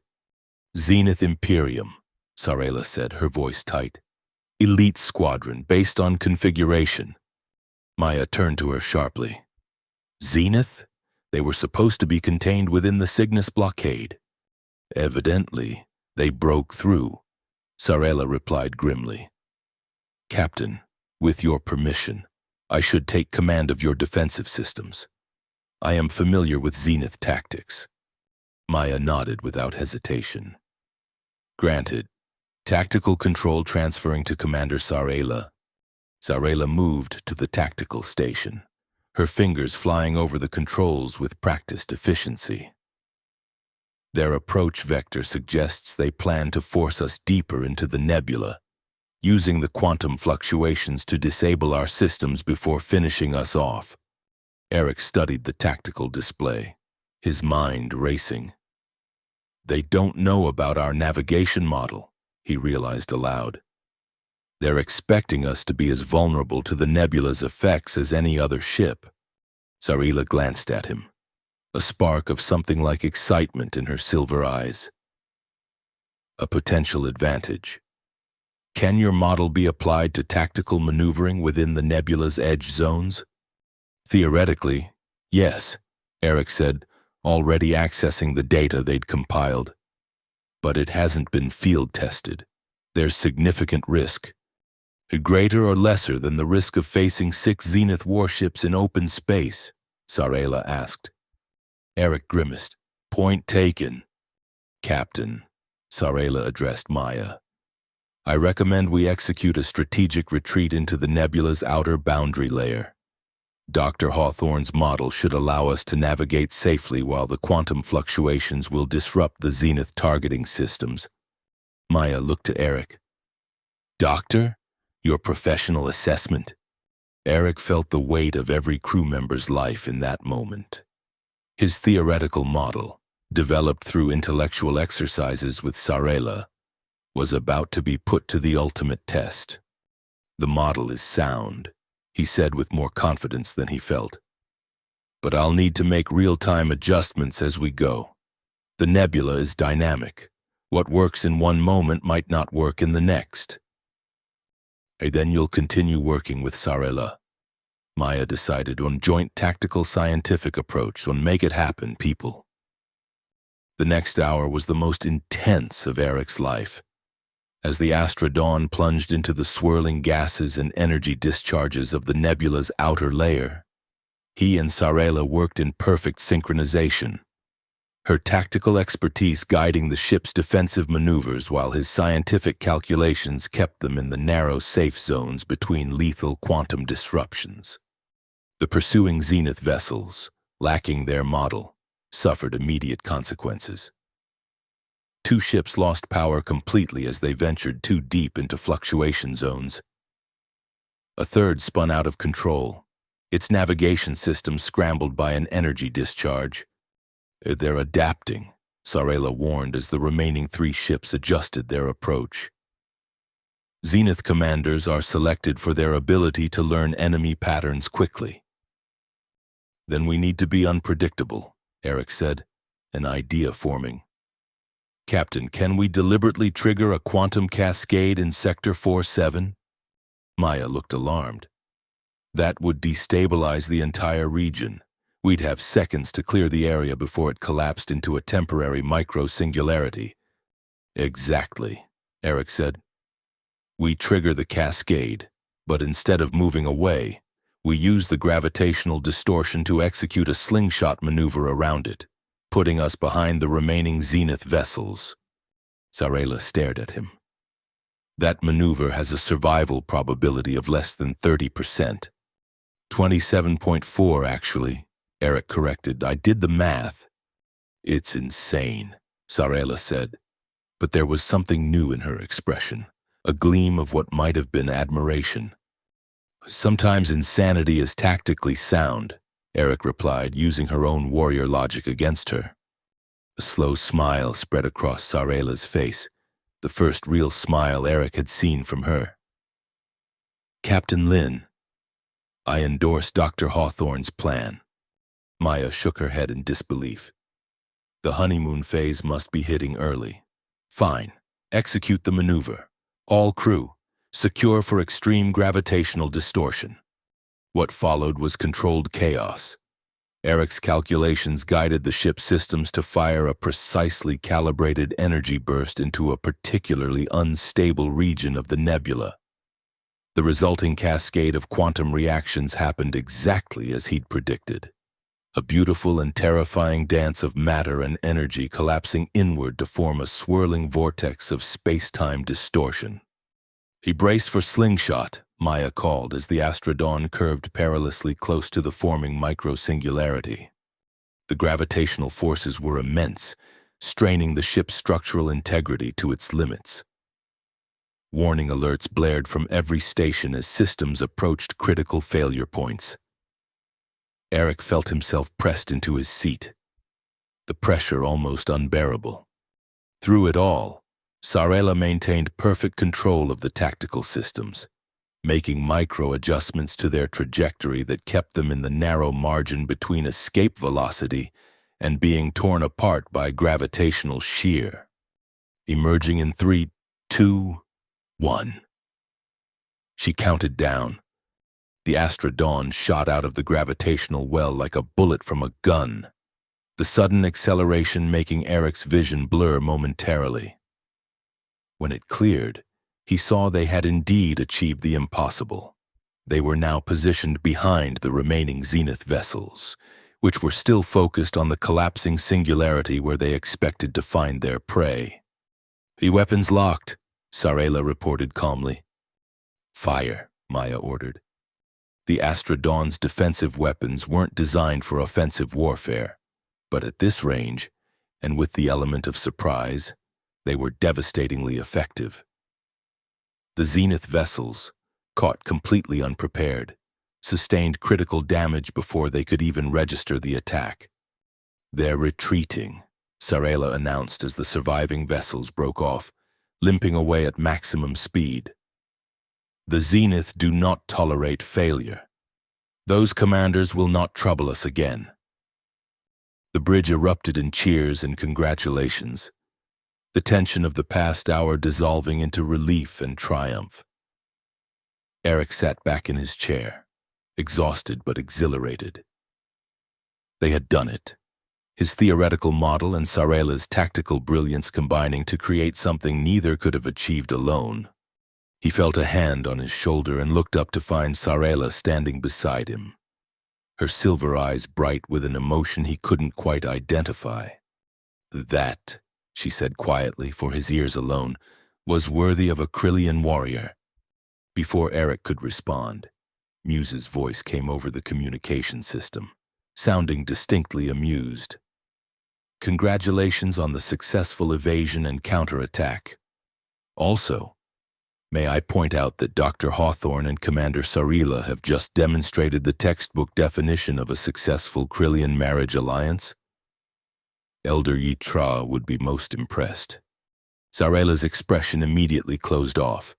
"Zenith Imperium," Sarela said, her voice tight. "Elite squadron based on configuration." Maya turned to her sharply. "Zenith? They were supposed to be contained within the Cygnus blockade." "Evidently, they broke through," Sarela replied grimly. "Captain, with your permission, I should take command of your defensive systems. I am familiar with Zenith tactics." Maya nodded without hesitation. "Granted. Tactical control transferring to Commander Sarela." Zarela moved to the tactical station, her fingers flying over the controls with practiced efficiency. Their approach vector suggests they plan to force us deeper into the nebula, using the quantum fluctuations to disable our systems before finishing us off. Eric studied the tactical display, his mind racing. They don't know about our navigation model, he realized aloud. They're expecting us to be as vulnerable to the nebula's effects as any other ship. Zarela glanced at him, a spark of something like excitement in her silver eyes. A potential advantage. Can your model be applied to tactical maneuvering within the nebula's edge zones? Theoretically, yes, Eric said, already accessing the data they'd compiled. But it hasn't been field tested. There's significant risk. Greater or lesser than the risk of facing 6 Zenith warships in open space? Zarela asked. Eric grimaced. Point taken. Captain, Zarela addressed Maya. I recommend we execute a strategic retreat into the nebula's outer boundary layer. Dr. Hawthorne's model should allow us to navigate safely while the quantum fluctuations will disrupt the Zenith targeting systems. Maya looked to Eric. Doctor, your professional assessment? Eric felt the weight of every crew member's life in that moment. His theoretical model, developed through intellectual exercises with Zarela, was about to be put to the ultimate test. The model is sound, he said with more confidence than he felt. But I'll need to make real-time adjustments as we go. The nebula is dynamic. What works in one moment might not work in the next. Then you'll continue working with Zarela. Maya decided on joint tactical scientific approach on make it happen, people. The next hour was the most intense of Eric's life. As the Astra Dawn plunged into the swirling gases and energy discharges of the nebula's outer layer, he and Zarela worked in perfect synchronization, her tactical expertise guiding the ship's defensive maneuvers while his scientific calculations kept them in the narrow safe zones between lethal quantum disruptions. The pursuing Zenith vessels, lacking their model, suffered immediate consequences. 2 ships lost power completely as they ventured too deep into fluctuation zones. A third spun out of control, its navigation system scrambled by an energy discharge. They're adapting, Zarela warned as the remaining 3 ships adjusted their approach. Zenith commanders are selected for their ability to learn enemy patterns quickly. Then we need to be unpredictable, Eric said, an idea forming. Captain, can we deliberately trigger a quantum cascade in Sector 47? Maya looked alarmed. That would destabilize the entire region. We'd have seconds to clear the area before it collapsed into a temporary micro-singularity. Exactly, Eric said. We trigger the cascade, but instead of moving away, we use the gravitational distortion to execute a slingshot maneuver around it, putting us behind the remaining Zenith vessels. Zarela stared at him. That maneuver has a survival probability of less than 30%. 27.4, actually, Eric corrected. I did the math. It's insane, Zarela said, but there was something new in her expression, a gleam of what might have been admiration. Sometimes insanity is tactically sound, Eric replied, using her own warrior logic against her. A slow smile spread across Zarela's face, the first real smile Eric had seen from her. Captain Lin, I endorse Dr. Hawthorne's plan. Maya shook her head in disbelief. The honeymoon phase must be hitting early. Fine, execute the maneuver. All crew, secure for extreme gravitational distortion. What followed was controlled chaos. Eric's calculations guided the ship's systems to fire a precisely calibrated energy burst into a particularly unstable region of the nebula. The resulting cascade of quantum reactions happened exactly as he'd predicted. A beautiful and terrifying dance of matter and energy collapsing inward to form a swirling vortex of space-time distortion. He braced for slingshot, Maya called as the Astrodon curved perilously close to the forming micro-singularity. The gravitational forces were immense, straining the ship's structural integrity to its limits. Warning alerts blared from every station as systems approached critical failure points. Eric felt himself pressed into his seat, the pressure almost unbearable. Through it all, Sarela maintained perfect control of the tactical systems, making micro-adjustments to their trajectory that kept them in the narrow margin between escape velocity and being torn apart by gravitational shear. Emerging in 3, 2, 1. She counted down. The Astrodon shot out of the gravitational well like a bullet from a gun, the sudden acceleration making Eric's vision blur momentarily. When it cleared, he saw they had indeed achieved the impossible. They were now positioned behind the remaining Zenith vessels, which were still focused on the collapsing singularity where they expected to find their prey. "Weapons locked," Sarela reported calmly. "Fire," Maya ordered. The Astrodon's defensive weapons weren't designed for offensive warfare, but at this range, and with the element of surprise, they were devastatingly effective. The Zenith vessels, caught completely unprepared, sustained critical damage before they could even register the attack. "They're retreating," Sarela announced as the surviving vessels broke off, limping away at maximum speed. "The Zenith do not tolerate failure. Those commanders will not trouble us again." The bridge erupted in cheers and congratulations, the tension of the past hour dissolving into relief and triumph. Eric sat back in his chair, exhausted but exhilarated. They had done it, his theoretical model and Sarela's tactical brilliance combining to create something neither could have achieved alone. He felt a hand on his shoulder and looked up to find Sarela standing beside him, her silver eyes bright with an emotion he couldn't quite identify. "That," she said quietly for his ears alone, "was worthy of a Krillian warrior." Before Eric could respond, Muse's voice came over the communication system, sounding distinctly amused. "Congratulations on the successful evasion and counterattack. Also, may I point out that Dr. Hawthorne and Commander Sarela have just demonstrated the textbook definition of a successful Krillian marriage alliance? Elder Yitra would be most impressed." Sarela's expression immediately closed off,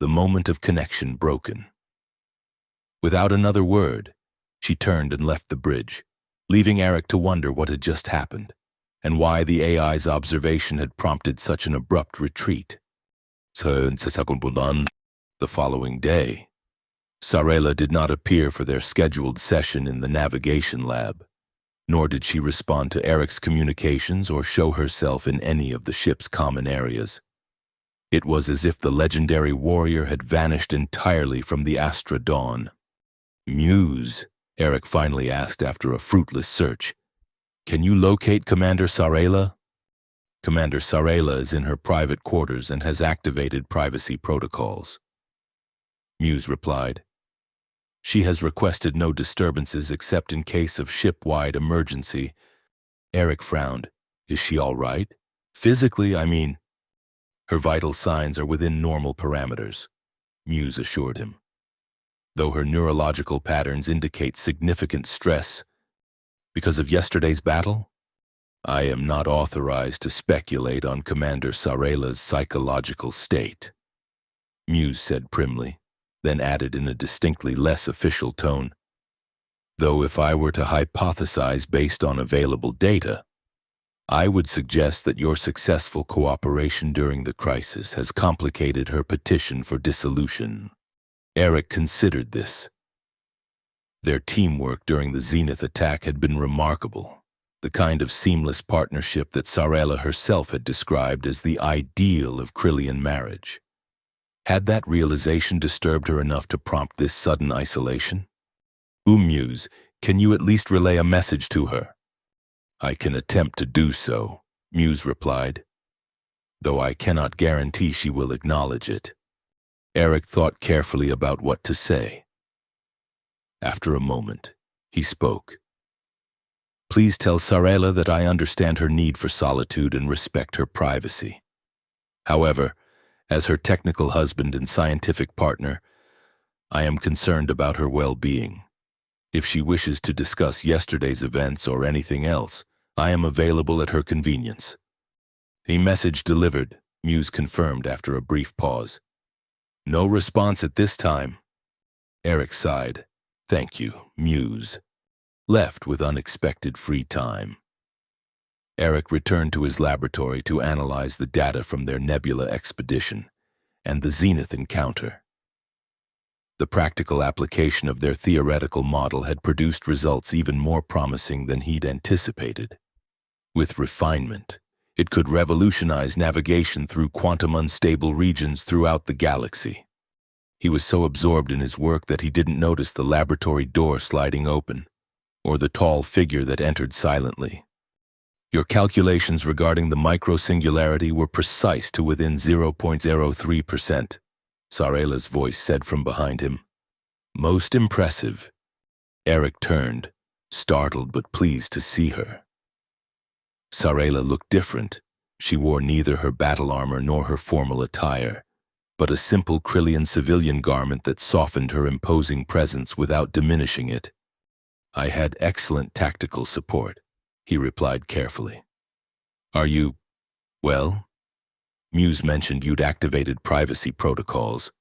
the moment of connection broken. Without another word, she turned and left the bridge, leaving Eric to wonder what had just happened, and why the AI's observation had prompted such an abrupt retreat. The following day, Sarela did not appear for their scheduled session in the navigation lab, nor did she respond to Eric's communications or show herself in any of the ship's common areas. It was as if the legendary warrior had vanished entirely from the Astrodon. "Muse," Eric finally asked after a fruitless search, "can you locate Commander Sarela?" "Commander Sarela is in her private quarters and has activated privacy protocols," Muse replied. "She has requested no disturbances except in case of ship-wide emergency." Eric frowned. "Is she all right? Physically, I mean." "Her vital signs are within normal parameters," Muse assured him, "though her neurological patterns indicate significant stress. Because of yesterday's battle? I am not authorized to speculate on Commander Sarela's psychological state," Muse said primly, then added in a distinctly less official tone, "Though if I were to hypothesize based on available data, I would suggest that your successful cooperation during the crisis has complicated her petition for dissolution." Eric considered this. Their teamwork during the Zenith attack had been remarkable, the kind of seamless partnership that Sarela herself had described as the ideal of Krillian marriage. Had that realization disturbed her enough to prompt this sudden isolation? "Muse, can you at least relay a message to her?" "I can attempt to do so," Muse replied, "though I cannot guarantee she will acknowledge it." Eric thought carefully about what to say. After a moment, he spoke. Please tell Sarela that I understand her need for solitude and respect her privacy. However, as her technical husband and scientific partner, I am concerned about her well-being. If she wishes to discuss yesterday's events or anything else, I am available at her convenience. A message delivered, Muse confirmed after a brief pause. No response at this time. Eric sighed. Thank you, Muse. Left with unexpected free time. Eric returned to his laboratory to analyze the data from their Nebula expedition and the Zenith encounter. The practical application of their theoretical model had produced results even more promising than he'd anticipated. With refinement, it could revolutionize navigation through quantum unstable regions throughout the galaxy. He was so absorbed in his work that he didn't notice the laboratory door sliding open, or the tall figure that entered silently. Your calculations regarding the micro-singularity were precise to within 0.03%, Sarela's voice said from behind him. Most impressive. Eric turned, startled but pleased to see her. Sarela looked different. She wore neither her battle armor nor her formal attire, but a simple Krillian civilian garment that softened her imposing presence without diminishing it. I had excellent tactical support, he replied carefully. Are you, well? Muse mentioned you'd activated privacy protocols.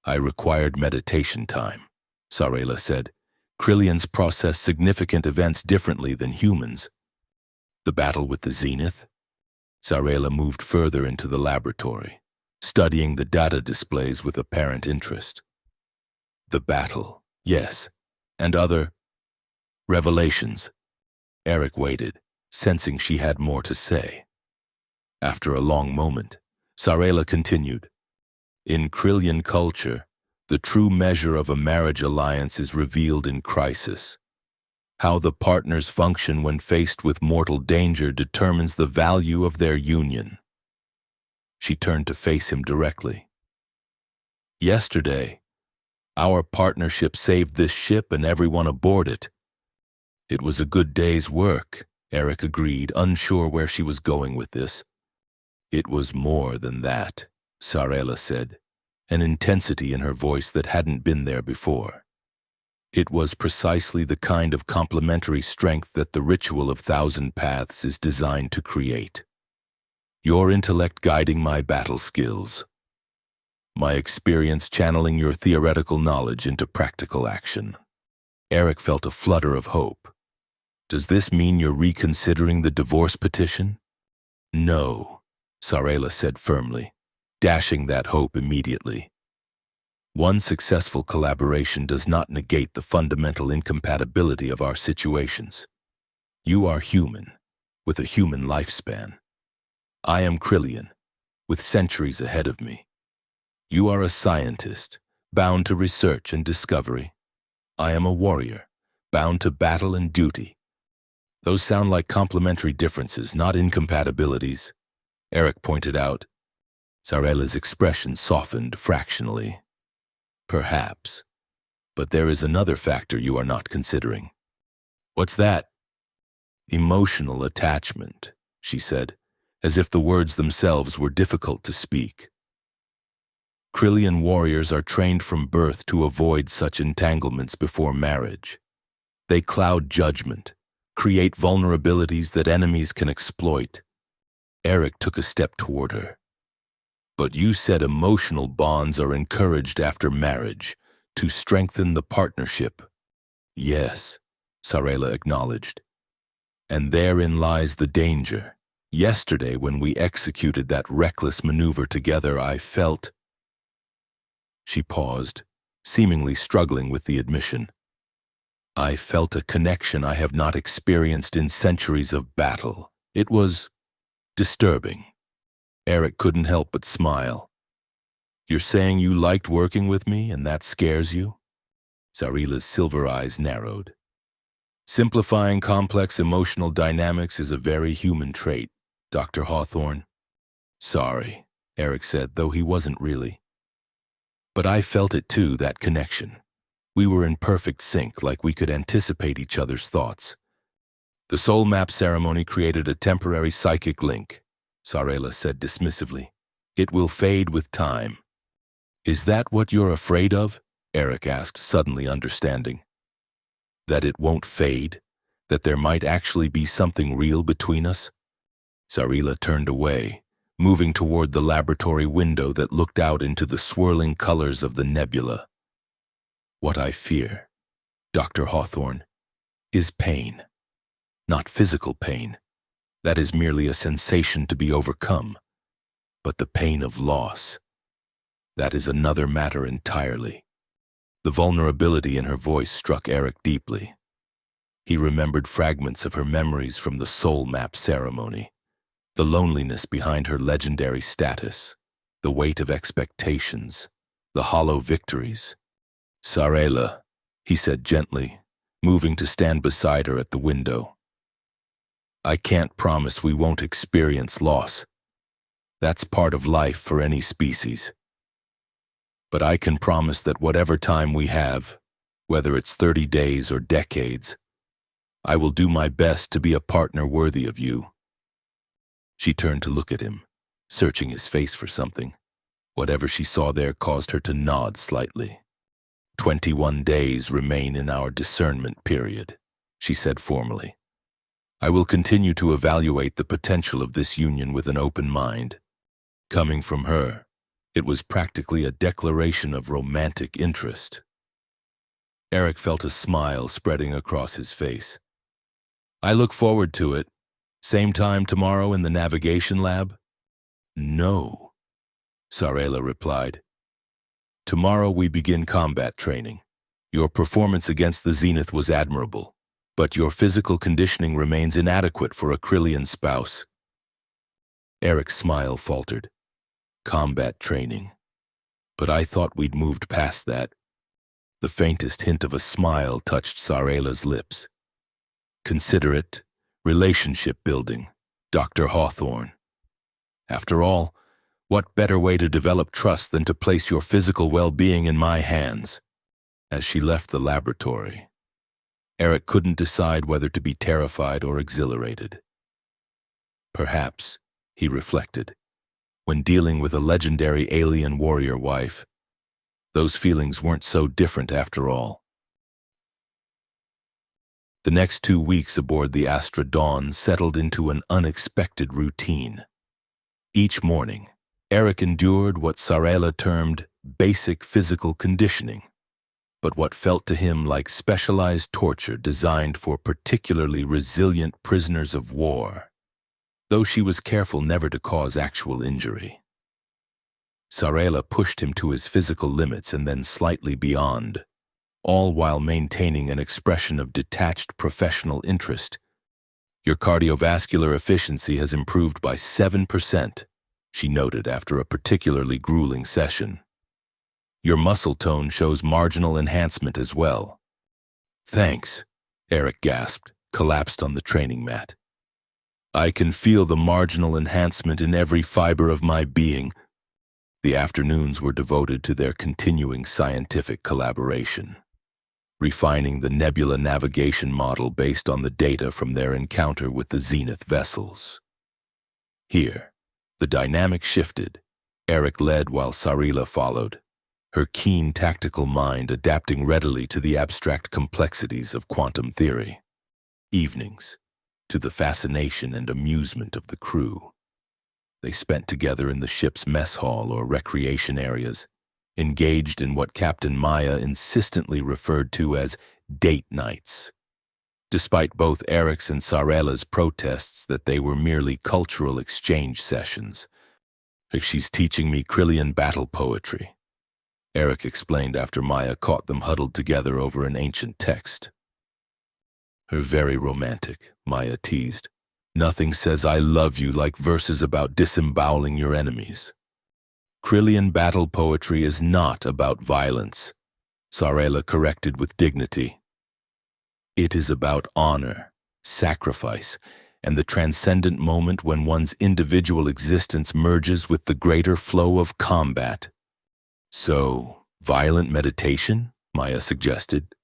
I required meditation time, Sarela said. Krillians process significant events differently than humans. The battle with the Zenith? Sarela moved further into the laboratory, studying the data displays with apparent interest. The battle, yes, and other revelations. Eric waited, sensing she had more to say. After a long moment, Sarela continued. In Krillian culture, the true measure of a marriage alliance is revealed in crisis. How the partners function when faced with mortal danger determines the value of their union. She turned to face him directly. Yesterday, our partnership saved this ship and everyone aboard it. It was a good day's work, Eric agreed, unsure where she was going with this. It was more than that, Sarela said, an intensity in her voice that hadn't been there before. It was precisely the kind of complementary strength that the ritual of Thousand Paths is designed to create. Your intellect guiding my battle skills. My experience channeling your theoretical knowledge into practical action. Eric felt a flutter of hope. Does this mean you're reconsidering the divorce petition? No, Sarela said firmly, dashing that hope immediately. One successful collaboration does not negate the fundamental incompatibility of our situations. You are human, with a human lifespan. I am Krillian, with centuries ahead of me. You are a scientist, bound to research and discovery. I am a warrior, bound to battle and duty. Those sound like complementary differences, not incompatibilities, Eric pointed out. Sarela's expression softened fractionally. Perhaps, but there is another factor you are not considering. What's that? Emotional attachment, she said, as if the words themselves were difficult to speak. Krillian warriors are trained from birth to avoid such entanglements before marriage. They cloud judgment, create vulnerabilities that enemies can exploit. Eric took a step toward her. But you said emotional bonds are encouraged after marriage to strengthen the partnership. Yes, Sarela acknowledged. And therein lies the danger. Yesterday, when we executed that reckless maneuver together, I felt... She paused, seemingly struggling with the admission. I felt a connection I have not experienced in centuries of battle. It was disturbing. Eric couldn't help but smile. You're saying you liked working with me and that scares you? Sarela's silver eyes narrowed. Simplifying complex emotional dynamics is a very human trait, Dr. Hawthorne. Sorry, Eric said, though he wasn't really. But I felt it too, that connection. We were in perfect sync, like we could anticipate each other's thoughts. The soul map ceremony created a temporary psychic link, Sarela said dismissively. It will fade with time. Is that what you're afraid of? Eric asked, suddenly understanding. That it won't fade? That there might actually be something real between us? Sarela turned away, moving toward the laboratory window that looked out into the swirling colors of the nebula. What I fear, Dr. Hawthorne, is pain. Not physical pain. That is merely a sensation to be overcome. But the pain of loss, that is another matter entirely. The vulnerability in her voice struck Eric deeply. He remembered fragments of her memories from the soul map ceremony, the loneliness behind her legendary status, the weight of expectations, the hollow victories. Sarela, he said gently, moving to stand beside her at the window. I can't promise we won't experience loss. That's part of life for any species. But I can promise that whatever time we have, whether it's 30 days or decades, I will do my best to be a partner worthy of you. She turned to look at him, searching his face for something. Whatever she saw there caused her to nod slightly. 21 days remain in our discernment period, she said formally. I will continue to evaluate the potential of this union with an open mind. Coming from her, it was practically a declaration of romantic interest. Eric felt a smile spreading across his face. I look forward to it. Same time tomorrow in the navigation lab? No, Sarela replied. Tomorrow we begin combat training. Your performance against the Zenith was admirable, but your physical conditioning remains inadequate for a Krillian spouse. Eric's smile faltered. Combat training. But I thought we'd moved past that. The faintest hint of a smile touched Sarela's lips. Consider it relationship building, Dr. Hawthorne. After all, what better way to develop trust than to place your physical well-being in my hands? As she left the laboratory, Eric couldn't decide whether to be terrified or exhilarated. Perhaps, he reflected, when dealing with a legendary alien warrior wife, those feelings weren't so different after all. The next 2 weeks aboard the Astra Dawn settled into an unexpected routine. Each morning, Eric endured what Sarela termed basic physical conditioning, but what felt to him like specialized torture designed for particularly resilient prisoners of war, though she was careful never to cause actual injury. Sarela pushed him to his physical limits and then slightly beyond, all while maintaining an expression of detached professional interest. Your cardiovascular efficiency has improved by 7%, she noted after a particularly grueling session. Your muscle tone shows marginal enhancement as well. Thanks, Eric gasped, collapsed on the training mat. I can feel the marginal enhancement in every fiber of my being. The afternoons were devoted to their continuing scientific collaboration, refining the nebula navigation model based on the data from their encounter with the Zenith vessels. Here, the dynamic shifted. Eric led while Sarela followed, her keen tactical mind adapting readily to the abstract complexities of quantum theory. Evenings, to the fascination and amusement of the crew. They spent together in the ship's mess hall or recreation areas, engaged in what Captain Maya insistently referred to as date nights. Despite both Eric's and Sarela's protests that they were merely cultural exchange sessions. She's teaching me Krillian battle poetry, Eric explained after Maya caught them huddled together over an ancient text. Her very romantic, Maya teased. Nothing says I love you like verses about disemboweling your enemies. Krillian battle poetry is not about violence, Sarela corrected with dignity. It is about honor, sacrifice, and the transcendent moment when one's individual existence merges with the greater flow of combat. So, Violent meditation? Maya suggested.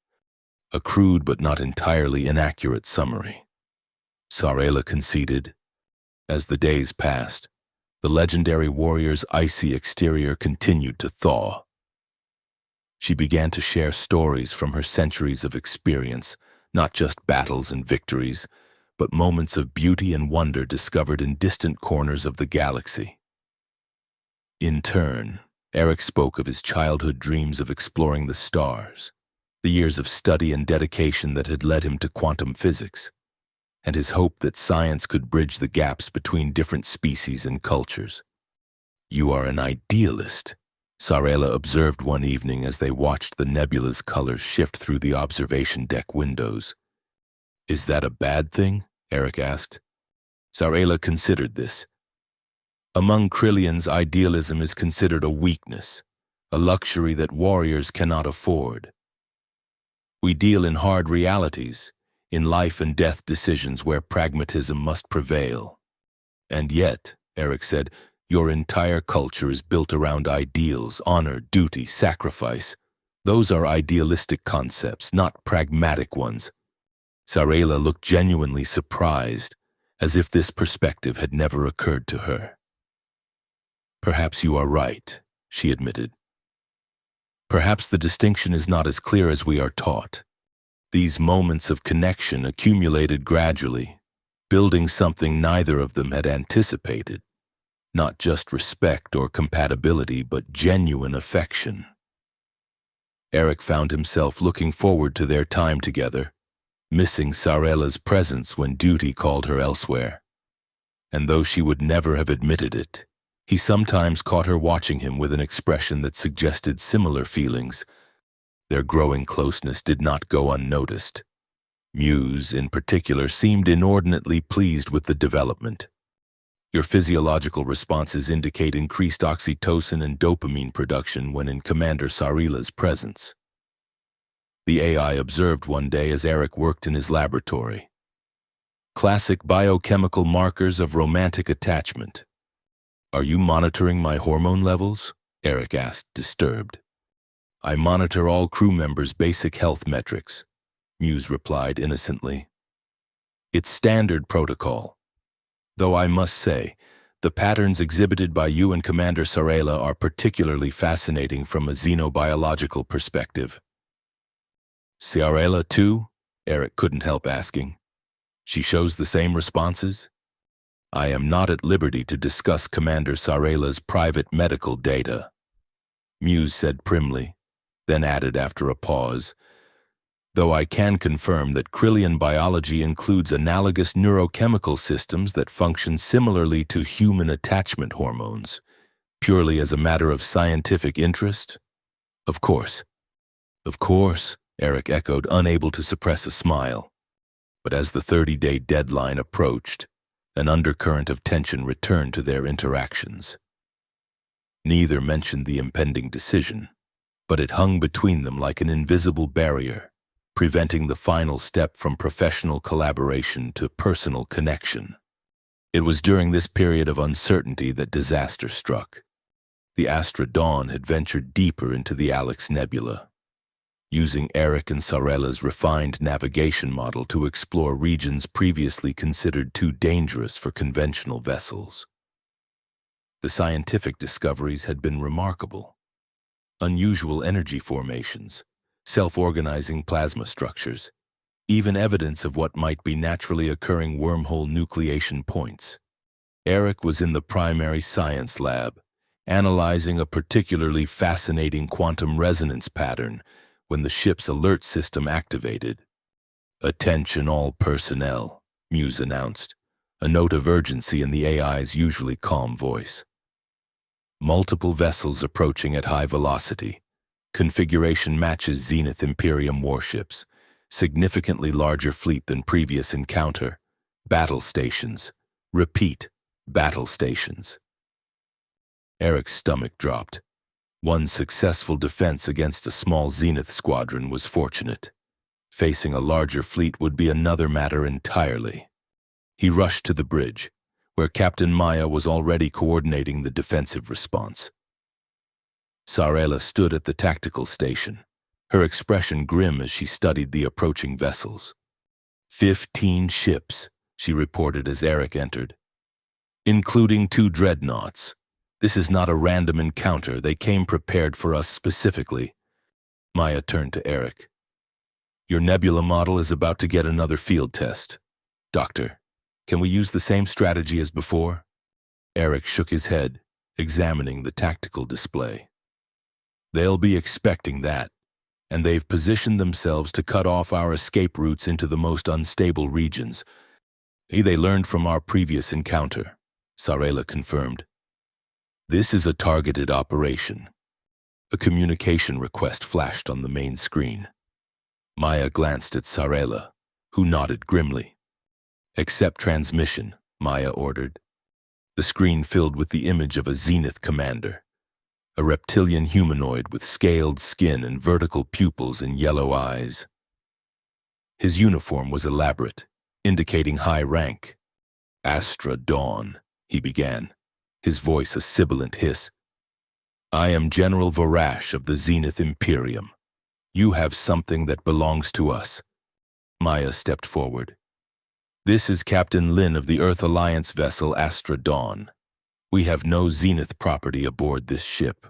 A crude but not entirely inaccurate summary. Sarela conceded. As the days passed, the legendary warrior's icy exterior continued to thaw. She began to share stories from her centuries of experience, not just battles and victories, but moments of beauty and wonder discovered in distant corners of the galaxy. In turn, Eric spoke of his childhood dreams of exploring the stars, the years of study and dedication that had led him to quantum physics, and his hope that science could bridge the gaps between different species and cultures. "You are an idealist," Sarela observed one evening as they watched the nebula's colors shift through the observation deck windows. "Is that a bad thing?" Eric asked. Sarela considered this. Among Krillians, idealism is considered a weakness, a luxury that warriors cannot afford. We deal in hard realities, in life and death decisions where pragmatism must prevail. And yet, Eric said, your entire culture is built around ideals, honor, duty, sacrifice. Those are idealistic concepts, not pragmatic ones. Sarela looked genuinely surprised, as if this perspective had never occurred to her. "Perhaps you are right," she admitted. "Perhaps the distinction is not as clear as we are taught. These moments of connection accumulated gradually, building something neither of them had anticipated. Not just respect or compatibility, but genuine affection." Eric found himself looking forward to their time together, missing Sarela's presence when duty called her elsewhere. And though she would never have admitted it, he sometimes caught her watching him with an expression that suggested similar feelings. Their growing closeness did not go unnoticed. Muse, in particular, seemed inordinately pleased with the development. "Your physiological responses indicate increased oxytocin and dopamine production when in Commander Sarela's presence," the AI observed one day as Eric worked in his laboratory. "Classic biochemical markers of romantic attachment." "Are you monitoring my hormone levels?" Eric asked, disturbed. "I monitor all crew members' basic health metrics," Muse replied innocently. "It's standard protocol. Though I must say, the patterns exhibited by you and Commander Sarela are particularly fascinating from a xenobiological perspective." "Sarela too?" Eric couldn't help asking. "She shows the same responses?" "I am not at liberty to discuss Commander Sarela's private medical data," Muse said primly, then added after a pause, "though I can confirm that Krillian biology includes analogous neurochemical systems that function similarly to human attachment hormones, purely as a matter of scientific interest." "Of course." "Of course," Eric echoed, unable to suppress a smile. But as the 30-day deadline approached, an undercurrent of tension returned to their interactions. Neither mentioned the impending decision, but it hung between them like an invisible barrier, preventing the final step from professional collaboration to personal connection. It was during this period of uncertainty that disaster struck. The Astra Dawn had ventured deeper into the Alex Nebula, using Eric and Sarela's refined navigation model to explore regions previously considered too dangerous for conventional vessels. The scientific discoveries had been remarkable. Unusual energy formations, self-organizing plasma structures, even evidence of what might be naturally occurring wormhole nucleation points. Eric was in the primary science lab, analyzing a particularly fascinating quantum resonance pattern when the ship's alert system activated. "Attention all personnel," Muse announced, a note of urgency in the AI's usually calm voice. "Multiple vessels approaching at high velocity. Configuration matches Zenith Imperium warships. Significantly larger fleet than previous encounter. Battle stations. Repeat, battle stations." Eric's stomach dropped. One successful defense against a small Zenith squadron was fortunate. Facing a larger fleet would be another matter entirely. He rushed to the bridge, where Captain Maya was already coordinating the defensive response. Sarela stood at the tactical station, her expression grim as she studied the approaching vessels. 15 ships, she reported as Eric entered, including 2 dreadnoughts. This is not a random encounter. They came prepared for us specifically. Maya turned to Eric. Your nebula model is about to get another field test. Doctor, can we use the same strategy as before? Eric shook his head, examining the tactical display. They'll be expecting that, and they've positioned themselves to cut off our escape routes into the most unstable regions. They learned from our previous encounter, Sarela confirmed. This is a targeted operation. A communication request flashed on the main screen. Maya glanced at Sarela, who nodded grimly. Accept transmission, Maya ordered. The screen filled with the image of a Zenith commander, a reptilian humanoid with scaled skin and vertical pupils and yellow eyes. His uniform was elaborate, indicating high rank. Astra Dawn, he began, his voice a sibilant hiss. I am General Vorash of the Zenith Imperium. You have something that belongs to us. Maya stepped forward. This is Captain Lin of the Earth Alliance vessel Astra Dawn. We have no Zenith property aboard this ship.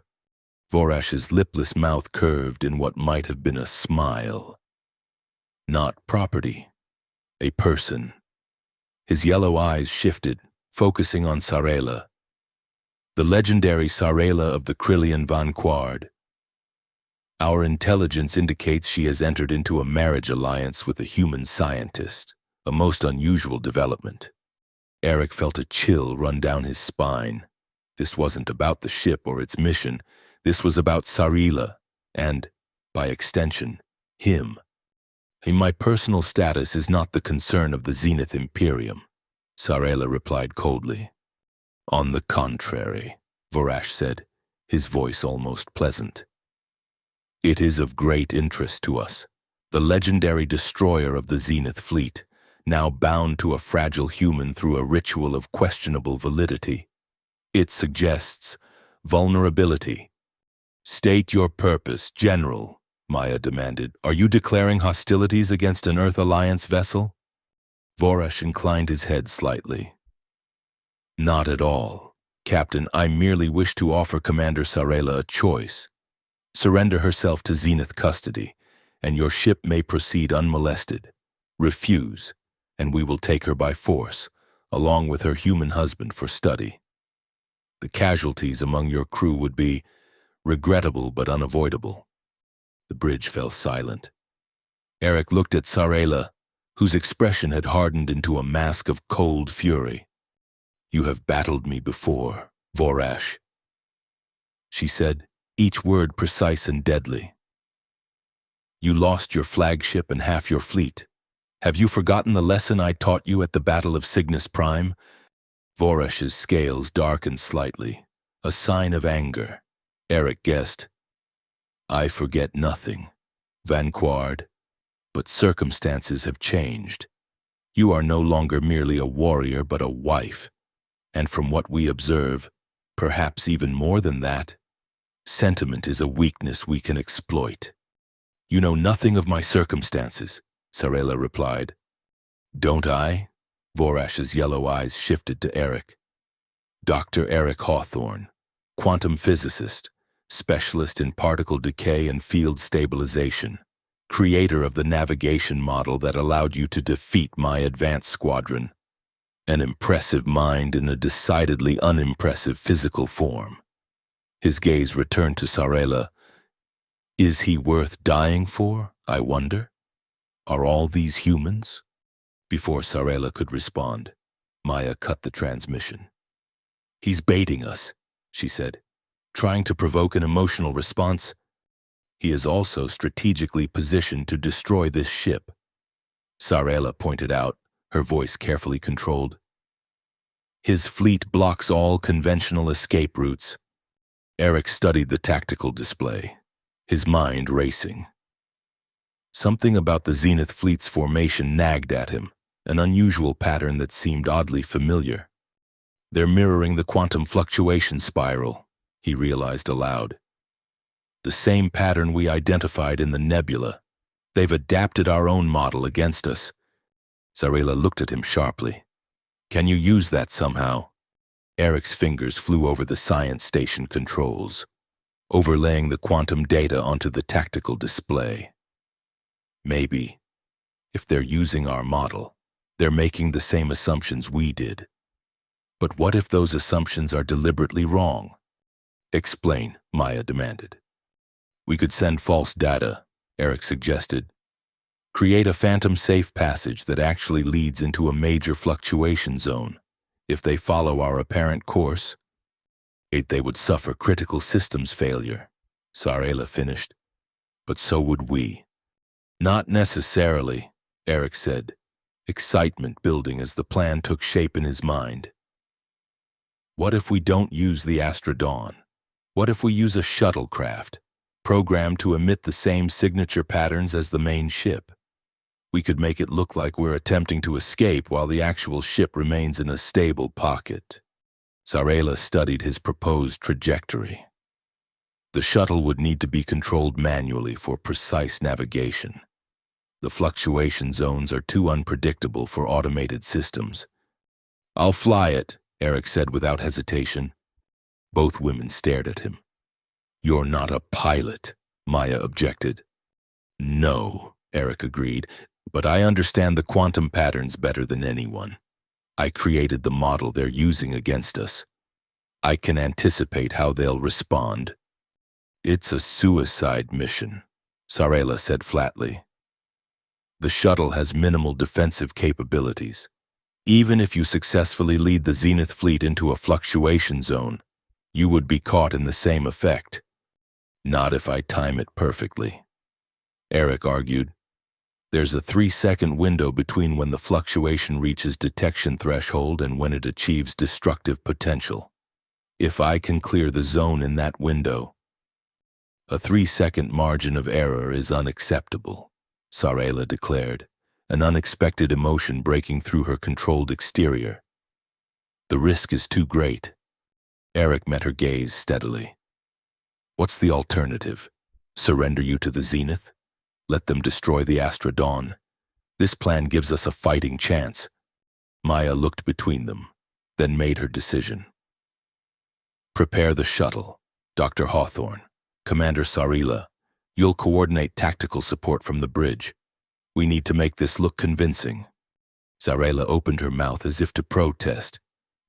Vorash's lipless mouth curved in what might have been a smile. Not property. A person. His yellow eyes shifted, focusing on Sarela. The legendary Sarela of the Krillian Vanguard. Our intelligence indicates she has entered into a marriage alliance with a human scientist, a most unusual development. Eric felt a chill run down his spine. This wasn't about the ship or its mission. This was about Sarela and, by extension, him. My personal status is not the concern of the Zenith Imperium, Sarela replied coldly. On the contrary, Vorash said, his voice almost pleasant. It is of great interest to us, the legendary destroyer of the Zenith fleet, now bound to a fragile human through a ritual of questionable validity. It suggests vulnerability. State your purpose, General, Maya demanded. Are you declaring hostilities against an Earth Alliance vessel? Vorash inclined his head slightly. Not at all, Captain. I merely wish to offer Commander Sarela a choice. Surrender herself to Zenith custody, and your ship may proceed unmolested. Refuse, and we will take her by force, along with her human husband for study. The casualties among your crew would be regrettable but unavoidable. The bridge fell silent. Eric looked at Sarela, whose expression had hardened into a mask of cold fury. You have battled me before, Vorash, she said, each word precise and deadly. You lost your flagship and half your fleet. Have you forgotten the lesson I taught you at the Battle of Cygnus Prime? Vorash's scales darkened slightly, a sign of anger. Eric guessed. I forget nothing, Vanguard, but circumstances have changed. You are no longer merely a warrior but a wife, and from what we observe, perhaps even more than that, sentiment is a weakness we can exploit. You know nothing of my circumstances, Sarela replied. Don't I? Vorash's yellow eyes shifted to Eric. Dr. Eric Hawthorne, quantum physicist, specialist in particle decay and field stabilization, creator of the navigation model that allowed you to defeat my advanced squadron. An impressive mind in a decidedly unimpressive physical form. His gaze returned to Sarela. Is he worth dying for, I wonder? Are all these humans? Before Sarela could respond, Maya cut the transmission. He's baiting us, she said, trying to provoke an emotional response. He is also strategically positioned to destroy this ship, Sarela pointed out, her voice carefully controlled. His fleet blocks all conventional escape routes. Eric studied the tactical display, his mind racing. Something about the Zenith fleet's formation nagged at him, an unusual pattern that seemed oddly familiar. They're mirroring the quantum fluctuation spiral, he realized aloud. The same pattern we identified in the nebula. They've adapted our own model against us. Zarela looked at him sharply. Can you use that somehow? Eric's fingers flew over the science station controls, overlaying the quantum data onto the tactical display. Maybe. If they're using our model, they're making the same assumptions we did. But what if those assumptions are deliberately wrong? Explain, Maya demanded. We could send false data, Eric suggested. Create a phantom safe passage that actually leads into a major fluctuation zone. If they follow our apparent course, they would suffer critical systems failure, Zarela finished. But so would we. Not necessarily, Eric said, excitement building as the plan took shape in his mind. What if we don't use the Astrodon? What if we use a shuttlecraft, programmed to emit the same signature patterns as the main ship? We could make it look like we're attempting to escape while the actual ship remains in a stable pocket. Zarela studied his proposed trajectory. The shuttle would need to be controlled manually for precise navigation. The fluctuation zones are too unpredictable for automated systems. I'll fly it, Eric said without hesitation. Both women stared at him. You're not a pilot, Maya objected. No, Eric agreed, but I understand the quantum patterns better than anyone. I created the model they're using against us. I can anticipate how they'll respond. It's a suicide mission, Zarela said flatly. The shuttle has minimal defensive capabilities. Even if you successfully lead the Zenith fleet into a fluctuation zone, you would be caught in the same effect. Not if I time it perfectly. Eric argued. There's a 3-second window between when the fluctuation reaches detection threshold and when it achieves destructive potential. If I can clear the zone in that window, a 3-second margin of error is unacceptable, Zarela declared, an unexpected emotion breaking through her controlled exterior. The risk is too great. Eric met her gaze steadily. What's the alternative? Surrender you to the Zenith? Let them destroy the Astrodon. This plan gives us a fighting chance. Maya looked between them, then made her decision. Prepare the shuttle, Dr. Hawthorne, Commander Zarela. You'll coordinate tactical support from the bridge. We need to make this look convincing. Zarela opened her mouth as if to protest,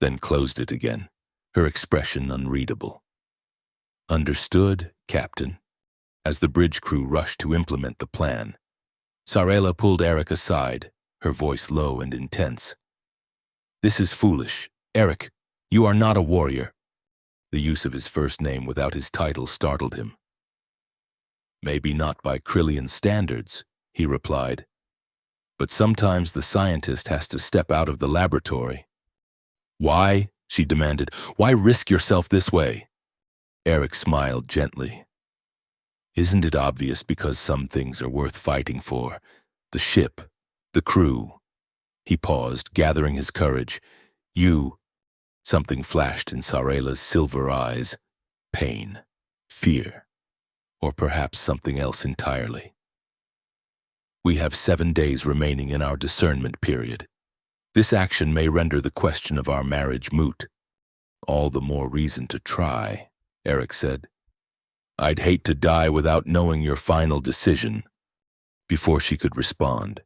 then closed it again, her expression unreadable. Understood, Captain. As the bridge crew rushed to implement the plan, Zarela pulled Eric aside, her voice low and intense. This is foolish. Eric, you are not a warrior. The use of his first name without his title startled him. Maybe not by Krillian standards, he replied. But sometimes the scientist has to step out of the laboratory. Why? She demanded. Why risk yourself this way? Eric smiled gently. Isn't it obvious because some things are worth fighting for? The ship, the crew. He paused, gathering his courage. You. Something flashed in Zarela's silver eyes. Pain, fear, or perhaps something else entirely. We have 7 days remaining in our discernment period. This action may render the question of our marriage moot. All the more reason to try, Eric said. I'd hate to die without knowing your final decision. Before she could respond,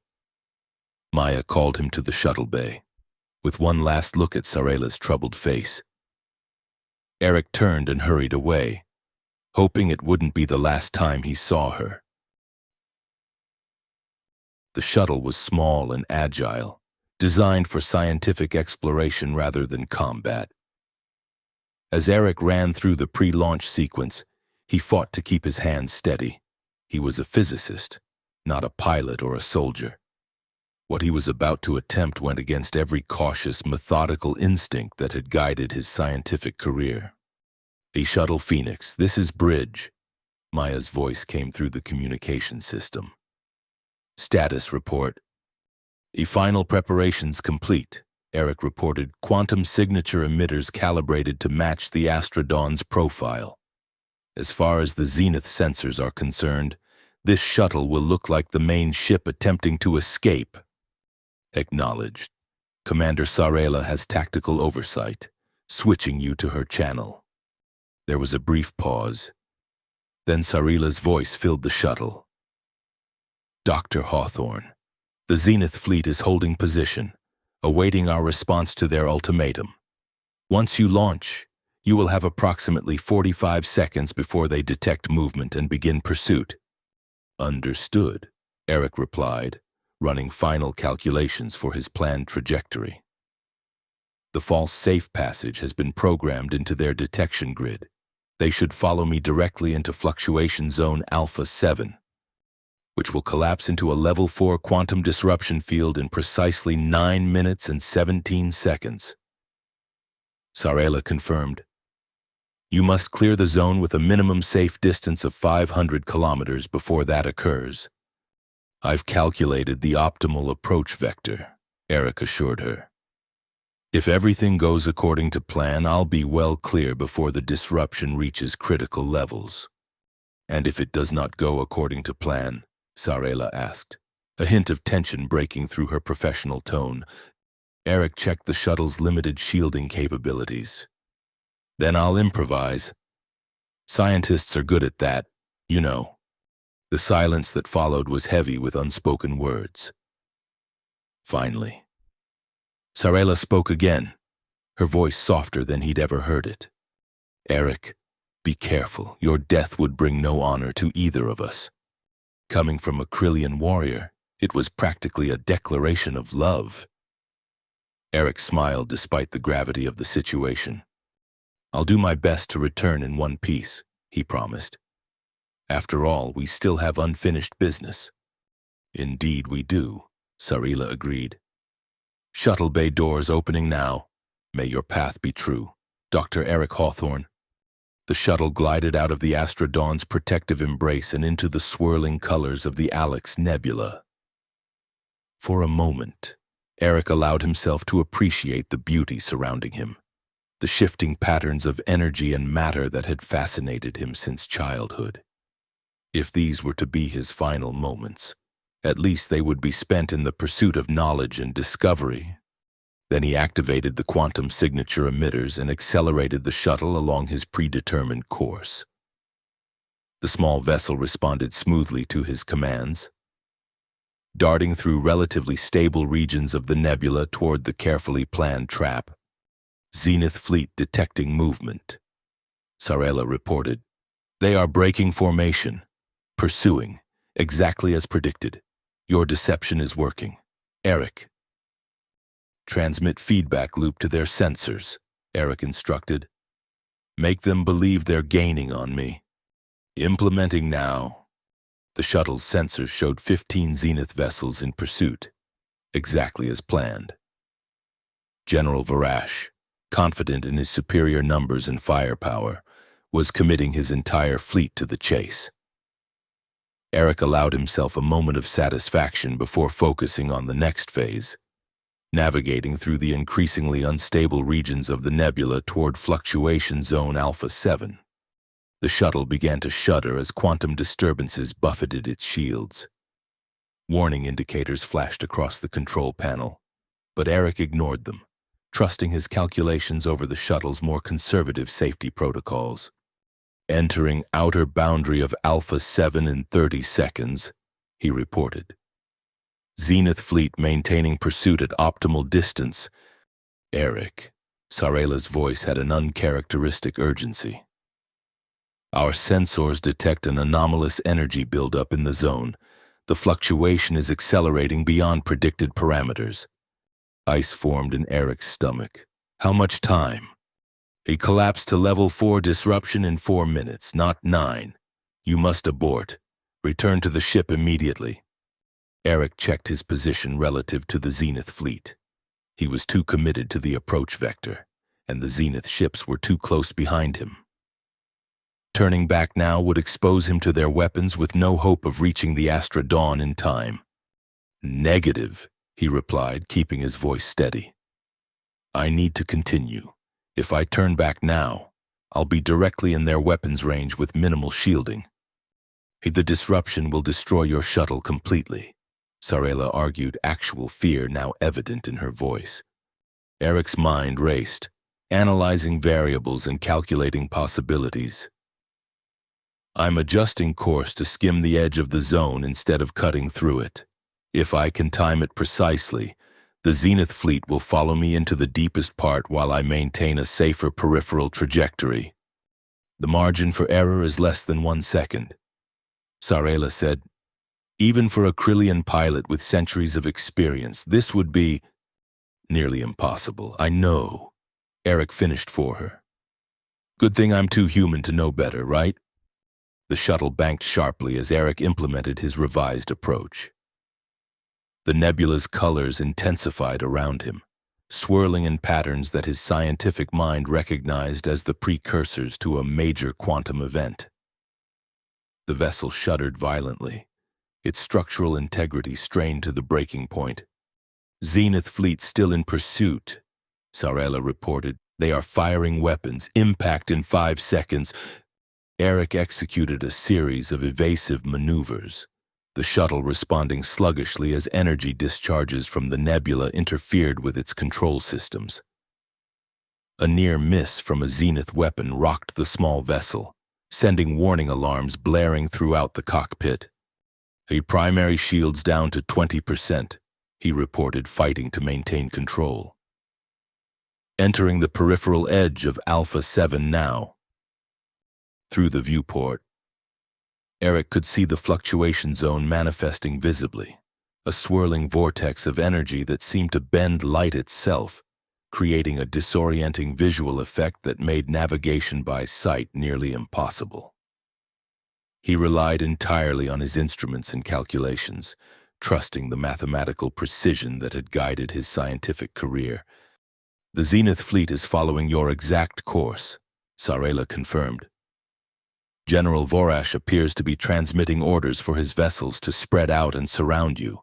Maya called him to the shuttle bay, with one last look at Zarela's troubled face. Eric turned and hurried away, hoping it wouldn't be the last time he saw her. The shuttle was small and agile, designed for scientific exploration rather than combat. As Eric ran through the pre-launch sequence, he fought to keep his hands steady. He was a physicist, not a pilot or a soldier. What he was about to attempt went against every cautious, methodical instinct that had guided his scientific career. A shuttle Phoenix, this is Bridge. Maya's voice came through the communication system. Status report. Final preparations complete, Eric reported. Quantum signature emitters calibrated to match the Astrodon's profile. As far as the zenith sensors are concerned, this shuttle will look like the main ship attempting to escape. Acknowledged. Commander Sarela has tactical oversight, switching you to her channel. There was a brief pause. Then Sarela's voice filled the shuttle. Dr. Hawthorne, the Zenith fleet is holding position, awaiting our response to their ultimatum. Once you launch, you will have approximately 45 seconds before they detect movement and begin pursuit. Understood, Eric replied, running final calculations for his planned trajectory. The false safe passage has been programmed into their detection grid. They should follow me directly into fluctuation zone Alpha 7, which will collapse into a level 4 quantum disruption field in precisely 9 minutes and 17 seconds. Sarela confirmed. You must clear the zone with a minimum safe distance of 500 kilometers before that occurs. I've calculated the optimal approach vector, Eric assured her. If everything goes according to plan, I'll be well clear before the disruption reaches critical levels. And if it does not go according to plan, Sarela asked, a hint of tension breaking through her professional tone. Eric checked the shuttle's limited shielding capabilities. Then I'll improvise. Scientists are good at that, you know. The silence that followed was heavy with unspoken words. Finally, Sarela spoke again, her voice softer than he'd ever heard it. Eric, be careful. Your death would bring no honor to either of us. Coming from a Krillian warrior, it was practically a declaration of love. Eric smiled despite the gravity of the situation. I'll do my best to return in one piece, he promised. After all, we still have unfinished business. Indeed we do, Sarela agreed. Shuttle bay doors opening now. May your path be true, Dr. Eric Hawthorne. The shuttle glided out of the Astrodon's protective embrace and into the swirling colors of the Alex Nebula. For a moment, Eric allowed himself to appreciate the beauty surrounding him, the shifting patterns of energy and matter that had fascinated him since childhood. If these were to be his final moments, at least they would be spent in the pursuit of knowledge and discovery. Then he activated the quantum signature emitters and accelerated the shuttle along his predetermined course. The small vessel responded smoothly to his commands, darting through relatively stable regions of the nebula toward the carefully planned trap. Zenith fleet detecting movement. Sarela reported. They are breaking formation, pursuing, exactly as predicted. Your deception is working. Eric. Transmit feedback loop to their sensors, Eric instructed. Make them believe they're gaining on me. Implementing now. The shuttle's sensors showed 15 Zenith vessels in pursuit, exactly as planned. General Varash, confident in his superior numbers and firepower, was committing his entire fleet to the chase. Eric allowed himself a moment of satisfaction before focusing on the next phase, navigating through the increasingly unstable regions of the nebula toward fluctuation zone Alpha 7. The shuttle began to shudder as quantum disturbances buffeted its shields. Warning indicators flashed across the control panel, but Eric ignored them, trusting his calculations over the shuttle's more conservative safety protocols. Entering outer boundary of Alpha 7 in 30 seconds, he reported. Zenith fleet maintaining pursuit at optimal distance. Eric, Sarela's voice had an uncharacteristic urgency. Our sensors detect an anomalous energy buildup in the zone. The fluctuation is accelerating beyond predicted parameters. Ice formed in Eric's stomach. How much time? He collapsed to level 4 disruption in 4 minutes, not 9. You must abort. Return to the ship immediately. Eric checked his position relative to the Zenith fleet. He was too committed to the approach vector, and the Zenith ships were too close behind him. Turning back now would expose him to their weapons with no hope of reaching the Astrodon in time. Negative, he replied, keeping his voice steady. I need to continue. If I turn back now, I'll be directly in their weapons range with minimal shielding. The disruption will destroy your shuttle completely, Sarela argued, actual fear now evident in her voice. Eric's mind raced, analyzing variables and calculating possibilities. I'm adjusting course to skim the edge of the zone instead of cutting through it. If I can time it precisely, the Zenith fleet will follow me into the deepest part while I maintain a safer peripheral trajectory. The margin for error is less than 1 second. Sarela said, even for a Krillian pilot with centuries of experience, this would be nearly impossible. I know, Eric finished for her. Good thing I'm too human to know better, right? The shuttle banked sharply as Eric implemented his revised approach. The nebula's colors intensified around him, swirling in patterns that his scientific mind recognized as the precursors to a major quantum event. The vessel shuddered violently, its structural integrity strained to the breaking point. Zenith fleet still in pursuit, Sarela reported. They are firing weapons. Impact in 5 seconds. Eric executed a series of evasive maneuvers, the shuttle responding sluggishly as energy discharges from the nebula interfered with its control systems. A near miss from a Zenith weapon rocked the small vessel, sending warning alarms blaring throughout the cockpit. Primary shields down to 20%, he reported, fighting to maintain control. Entering the peripheral edge of Alpha 7 now. Through the viewport, Eric could see the fluctuation zone manifesting visibly, a swirling vortex of energy that seemed to bend light itself, creating a disorienting visual effect that made navigation by sight nearly impossible. He relied entirely on his instruments and calculations, trusting the mathematical precision that had guided his scientific career. The Zenith fleet is following your exact course, Sarela confirmed. General Vorash appears to be transmitting orders for his vessels to spread out and surround you.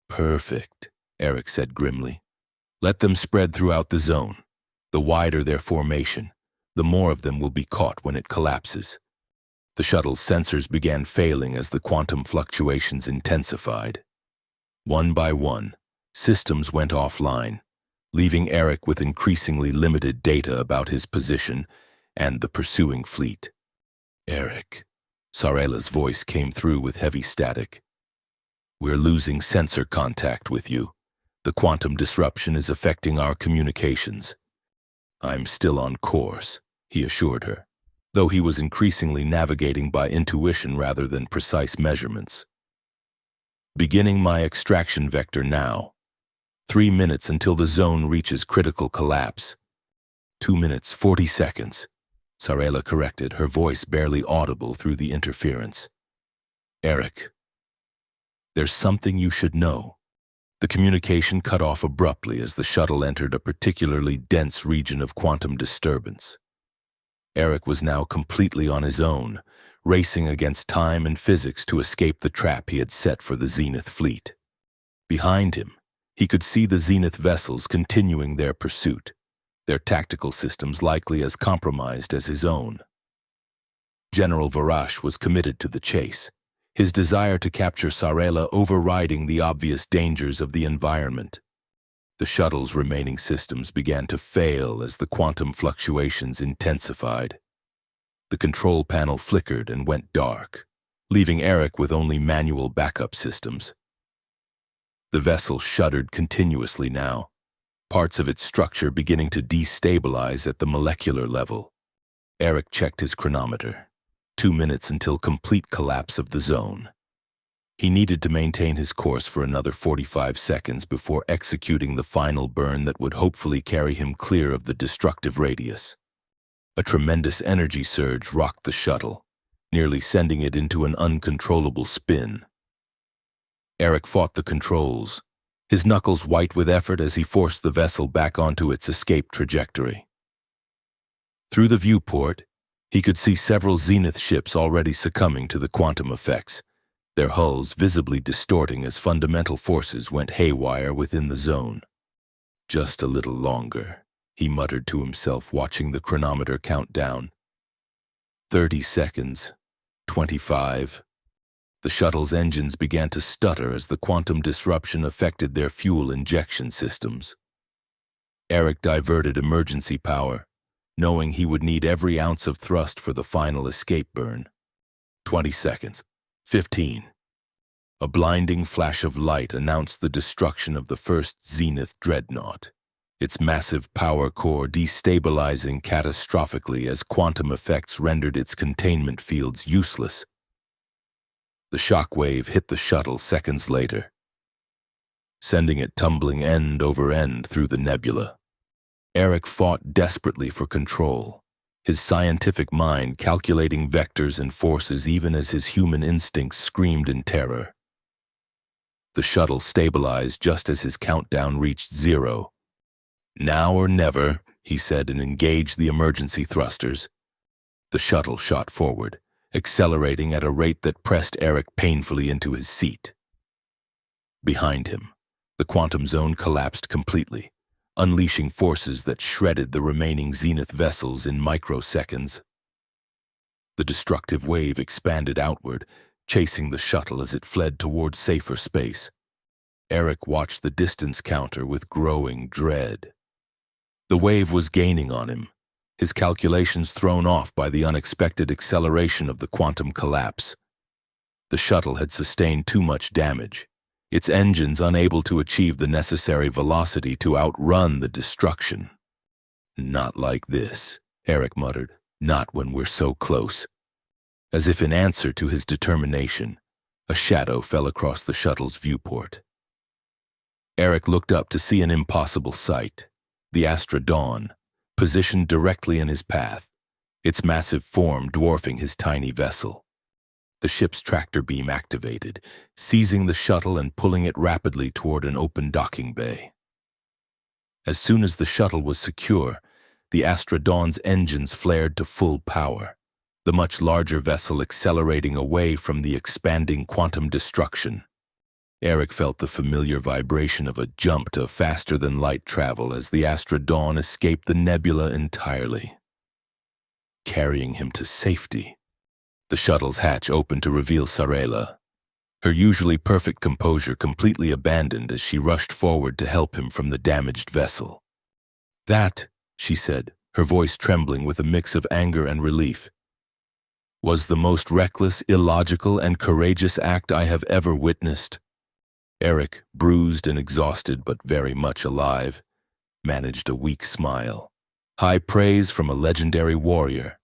Perfect, Eric said grimly. Let them spread throughout the zone. The wider their formation, the more of them will be caught when it collapses. The shuttle's sensors began failing as the quantum fluctuations intensified. One by one, systems went offline, leaving Eric with increasingly limited data about his position and the pursuing fleet. Eric, Sarela's voice came through with heavy static. We're losing sensor contact with you. The quantum disruption is affecting our communications. I'm still on course, he assured her, though he was increasingly navigating by intuition rather than precise measurements. Beginning my extraction vector now. 3 minutes until the zone reaches critical collapse. 2 minutes, 40 seconds, Sarela corrected, her voice barely audible through the interference. Eric, there's something you should know. The communication cut off abruptly as the shuttle entered a particularly dense region of quantum disturbance. Eric was now completely on his own, racing against time and physics to escape the trap he had set for the Zenith fleet. Behind him, he could see the Zenith vessels continuing their pursuit, their tactical systems likely as compromised as his own. General Vorash was committed to the chase, his desire to capture Sarela overriding the obvious dangers of the environment. The shuttle's remaining systems began to fail as the quantum fluctuations intensified. The control panel flickered and went dark, leaving Eric with only manual backup systems. The vessel shuddered continuously now, parts of its structure beginning to destabilize at the molecular level. Eric checked his chronometer. 2 minutes until complete collapse of the zone. He needed to maintain his course for another 45 seconds before executing the final burn that would hopefully carry him clear of the destructive radius. A tremendous energy surge rocked the shuttle, nearly sending it into an uncontrollable spin. Eric fought the controls, his knuckles white with effort as he forced the vessel back onto its escape trajectory. Through the viewport, he could see several Zenith ships already succumbing to the quantum effects, their hulls visibly distorting as fundamental forces went haywire within the zone. Just a little longer, he muttered to himself, watching the chronometer count down. 30 seconds. 25. The shuttle's engines began to stutter as the quantum disruption affected their fuel injection systems. Eric diverted emergency power, knowing he would need every ounce of thrust for the final escape burn. 20 seconds. 15. A blinding flash of light announced the destruction of the first Zenith dreadnought, its massive power core destabilizing catastrophically as quantum effects rendered its containment fields useless. The shockwave hit the shuttle seconds later, sending it tumbling end over end through the nebula. Eric fought desperately for control, his scientific mind calculating vectors and forces even as his human instincts screamed in terror. The shuttle stabilized just as his countdown reached 0. Now or never, he said, and engaged the emergency thrusters. The shuttle shot forward, accelerating at a rate that pressed Eric painfully into his seat. Behind him, the quantum zone collapsed completely, unleashing forces that shredded the remaining Zenith vessels in microseconds. The destructive wave expanded outward, chasing the shuttle as it fled towards safer space. Eric watched the distance counter with growing dread. The wave was gaining on him, his calculations thrown off by the unexpected acceleration of the quantum collapse. The shuttle had sustained too much damage, its engines unable to achieve the necessary velocity to outrun the destruction. "Not like this," Eric muttered. "Not when we're so close." As if in answer to his determination, a shadow fell across the shuttle's viewport. Eric looked up to see an impossible sight: the Astra Dawn, positioned directly in his path, its massive form dwarfing his tiny vessel. The ship's tractor beam activated, seizing the shuttle and pulling it rapidly toward an open docking bay. As soon as the shuttle was secure, the Astra Dawn's engines flared to full power, the much larger vessel accelerating away from the expanding quantum destruction. Eric felt the familiar vibration of a jump to faster-than-light travel as the Astra Dawn escaped the nebula entirely, carrying him to safety. The shuttle's hatch opened to reveal Sarela, her usually perfect composure completely abandoned as she rushed forward to help him from the damaged vessel. "That," she said, her voice trembling with a mix of anger and relief, "was the most reckless, illogical, and courageous act I have ever witnessed." Eric, bruised and exhausted but very much alive, managed a weak smile. High praise from a legendary warrior.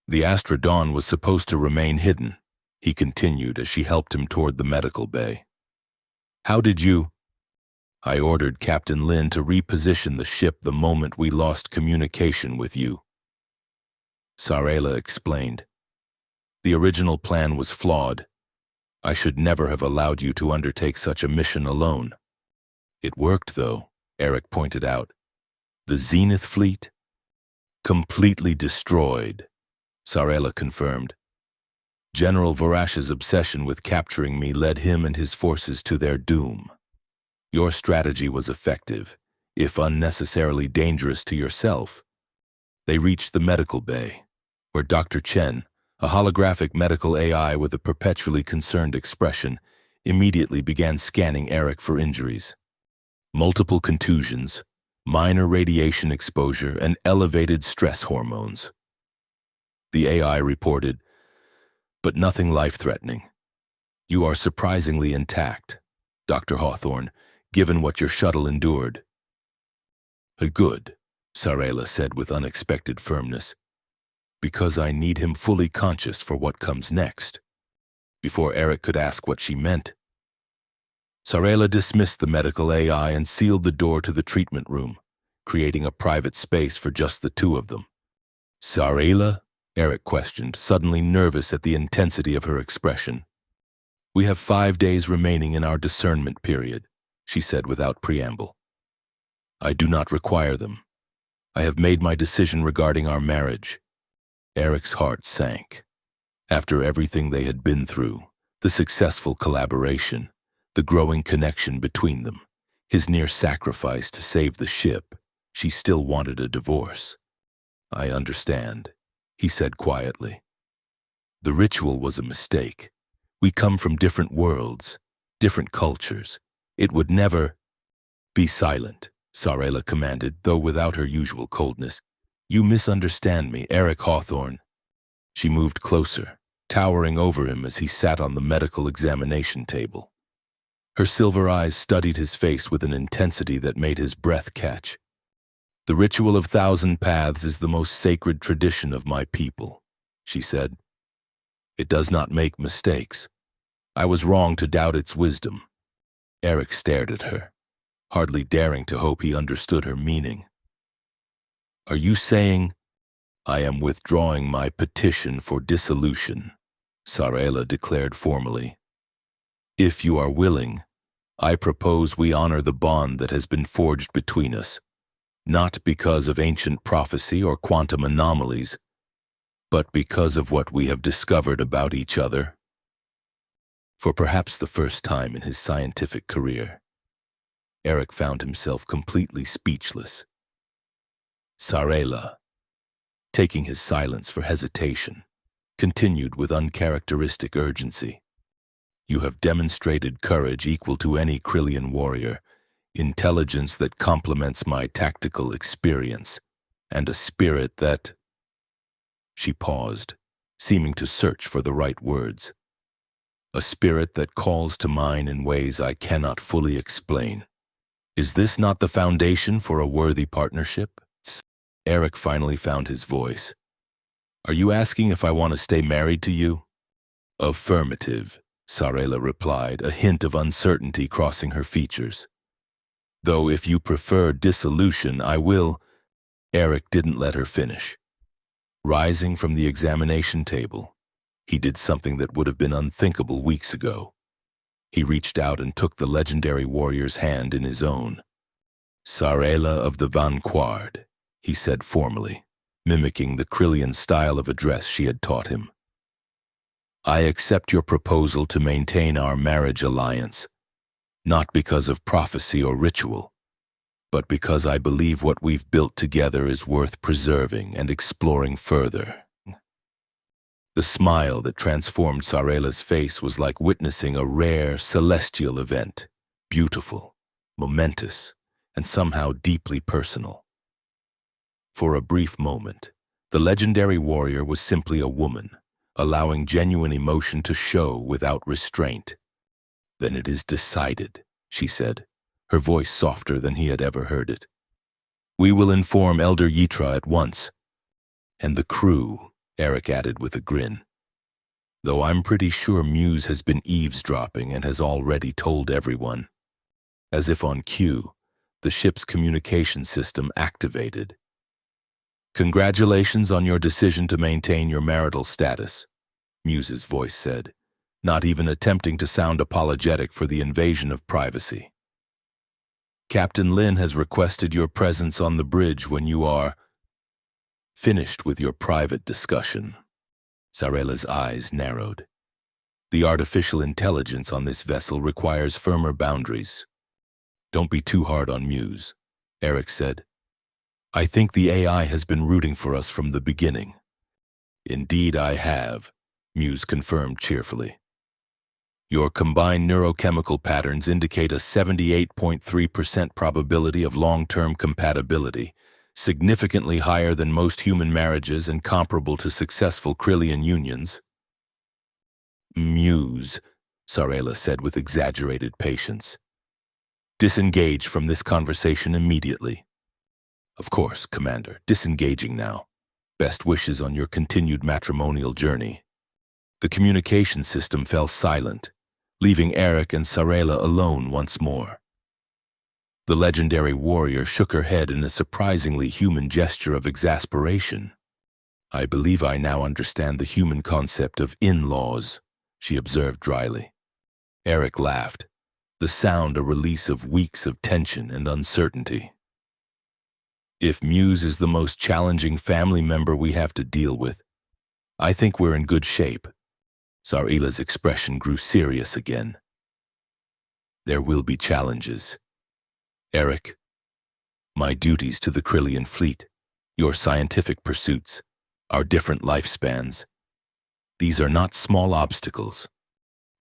"The Astra Dawn was supposed to remain hidden," he continued as she helped him toward the medical bay. "How did you—" "I ordered Captain Lin to reposition the ship the moment we lost communication with you," Sarela explained. "The original plan was flawed. I should never have allowed you to undertake such a mission alone." "It worked, though," Eric pointed out. "The Zenith fleet?" "Completely destroyed," Sarela confirmed. "General Varash's obsession with capturing me led him and his forces to their doom. Your strategy was effective, if unnecessarily dangerous to yourself." They reached the medical bay, where Dr. Chen, a holographic medical AI with a perpetually concerned expression, immediately began scanning Eric for injuries. Multiple contusions, minor radiation exposure, and elevated stress hormones. The AI reported, "But nothing life-threatening. You are surprisingly intact, Dr. Hawthorne, given what your shuttle endured." "Good," Sarela said with unexpected firmness, "because I need him fully conscious for what comes next." Before Eric could ask what she meant, Sarela dismissed the medical AI and sealed the door to the treatment room, creating a private space for just the two of them. "Sarela?" Eric questioned, suddenly nervous at the intensity of her expression. "We have 5 days remaining in our discernment period," she said without preamble. "I do not require them. I have made my decision regarding our marriage." Eric's heart sank. After everything they had been through, the successful collaboration, the growing connection between them, his near sacrifice to save the ship, She still wanted a divorce. I understand, he said quietly. The ritual was a mistake. We come from different worlds, different cultures. It would never— Be silent, Sarela commanded, though without her usual coldness. You misunderstand me, Eric Hawthorne. She moved closer, towering over him as he sat on the medical examination table. Her silver eyes studied his face with an intensity that made his breath catch. The ritual of 1,000 paths is the most sacred tradition of my people, she said. It does not make mistakes. I was wrong to doubt its wisdom. Eric stared at her, hardly daring to hope he understood her meaning. Are you saying— I am withdrawing my petition for dissolution, Sarela declared formally. If you are willing, I propose we honor the bond that has been forged between us, not because of ancient prophecy or quantum anomalies, but because of what we have discovered about each other. For perhaps the first time in his scientific career, Eric found himself completely speechless. Sarela, taking his silence for hesitation, continued with uncharacteristic urgency. You have demonstrated courage equal to any Krillian warrior, intelligence that complements my tactical experience, and a spirit that— She paused, seeming to search for the right words. A spirit that calls to mine in ways I cannot fully explain. Is this not the foundation for a worthy partnership? Eric finally found his voice. Are you asking if I want to stay married to you? Affirmative, Sarela replied, a hint of uncertainty crossing her features. Though if you prefer dissolution, I will— Eric didn't let her finish. Rising from the examination table, he did something that would have been unthinkable weeks ago. He reached out and took the legendary warrior's hand in his own. Sarela of the Vanguard, he said formally, mimicking the Krillian style of address she had taught him. I accept your proposal to maintain our marriage alliance, not because of prophecy or ritual, but because I believe what we've built together is worth preserving and exploring further. The smile that transformed Sarela's face was like witnessing a rare, celestial event, beautiful, momentous, and somehow deeply personal. For a brief moment, the legendary warrior was simply a woman, allowing genuine emotion to show without restraint. Then it is decided, she said, her voice softer than he had ever heard it. We will inform Elder Yitra at once. And the crew, Eric added with a grin. Though I'm pretty sure Muse has been eavesdropping and has already told everyone. As if on cue, the ship's communication system activated. Congratulations on your decision to maintain your marital status, Muse's voice said, not even attempting to sound apologetic for the invasion of privacy. Captain Lin has requested your presence on the bridge when you are finished with your private discussion. Sarela's eyes narrowed. The artificial intelligence on this vessel requires firmer boundaries. Don't be too hard on Muse, Eric said. I think the AI has been rooting for us from the beginning. Indeed I have, Muse confirmed cheerfully. Your combined neurochemical patterns indicate a 78.3% probability of long-term compatibility, significantly higher than most human marriages and comparable to successful Krillian unions. Muse, Sarela said with exaggerated patience. Disengage from this conversation immediately. Of course, Commander, disengaging now. Best wishes on your continued matrimonial journey. The communication system fell silent, leaving Eric and Sarela alone once more. The legendary warrior shook her head in a surprisingly human gesture of exasperation. I believe I now understand the human concept of in-laws, she observed dryly. Eric laughed, the sound a release of weeks of tension and uncertainty. If Muse is the most challenging family member we have to deal with, I think we're in good shape. Sarela's expression grew serious again. There will be challenges. Eric, My duties to the Krillian fleet, your scientific pursuits, our different lifespans. These are not small obstacles.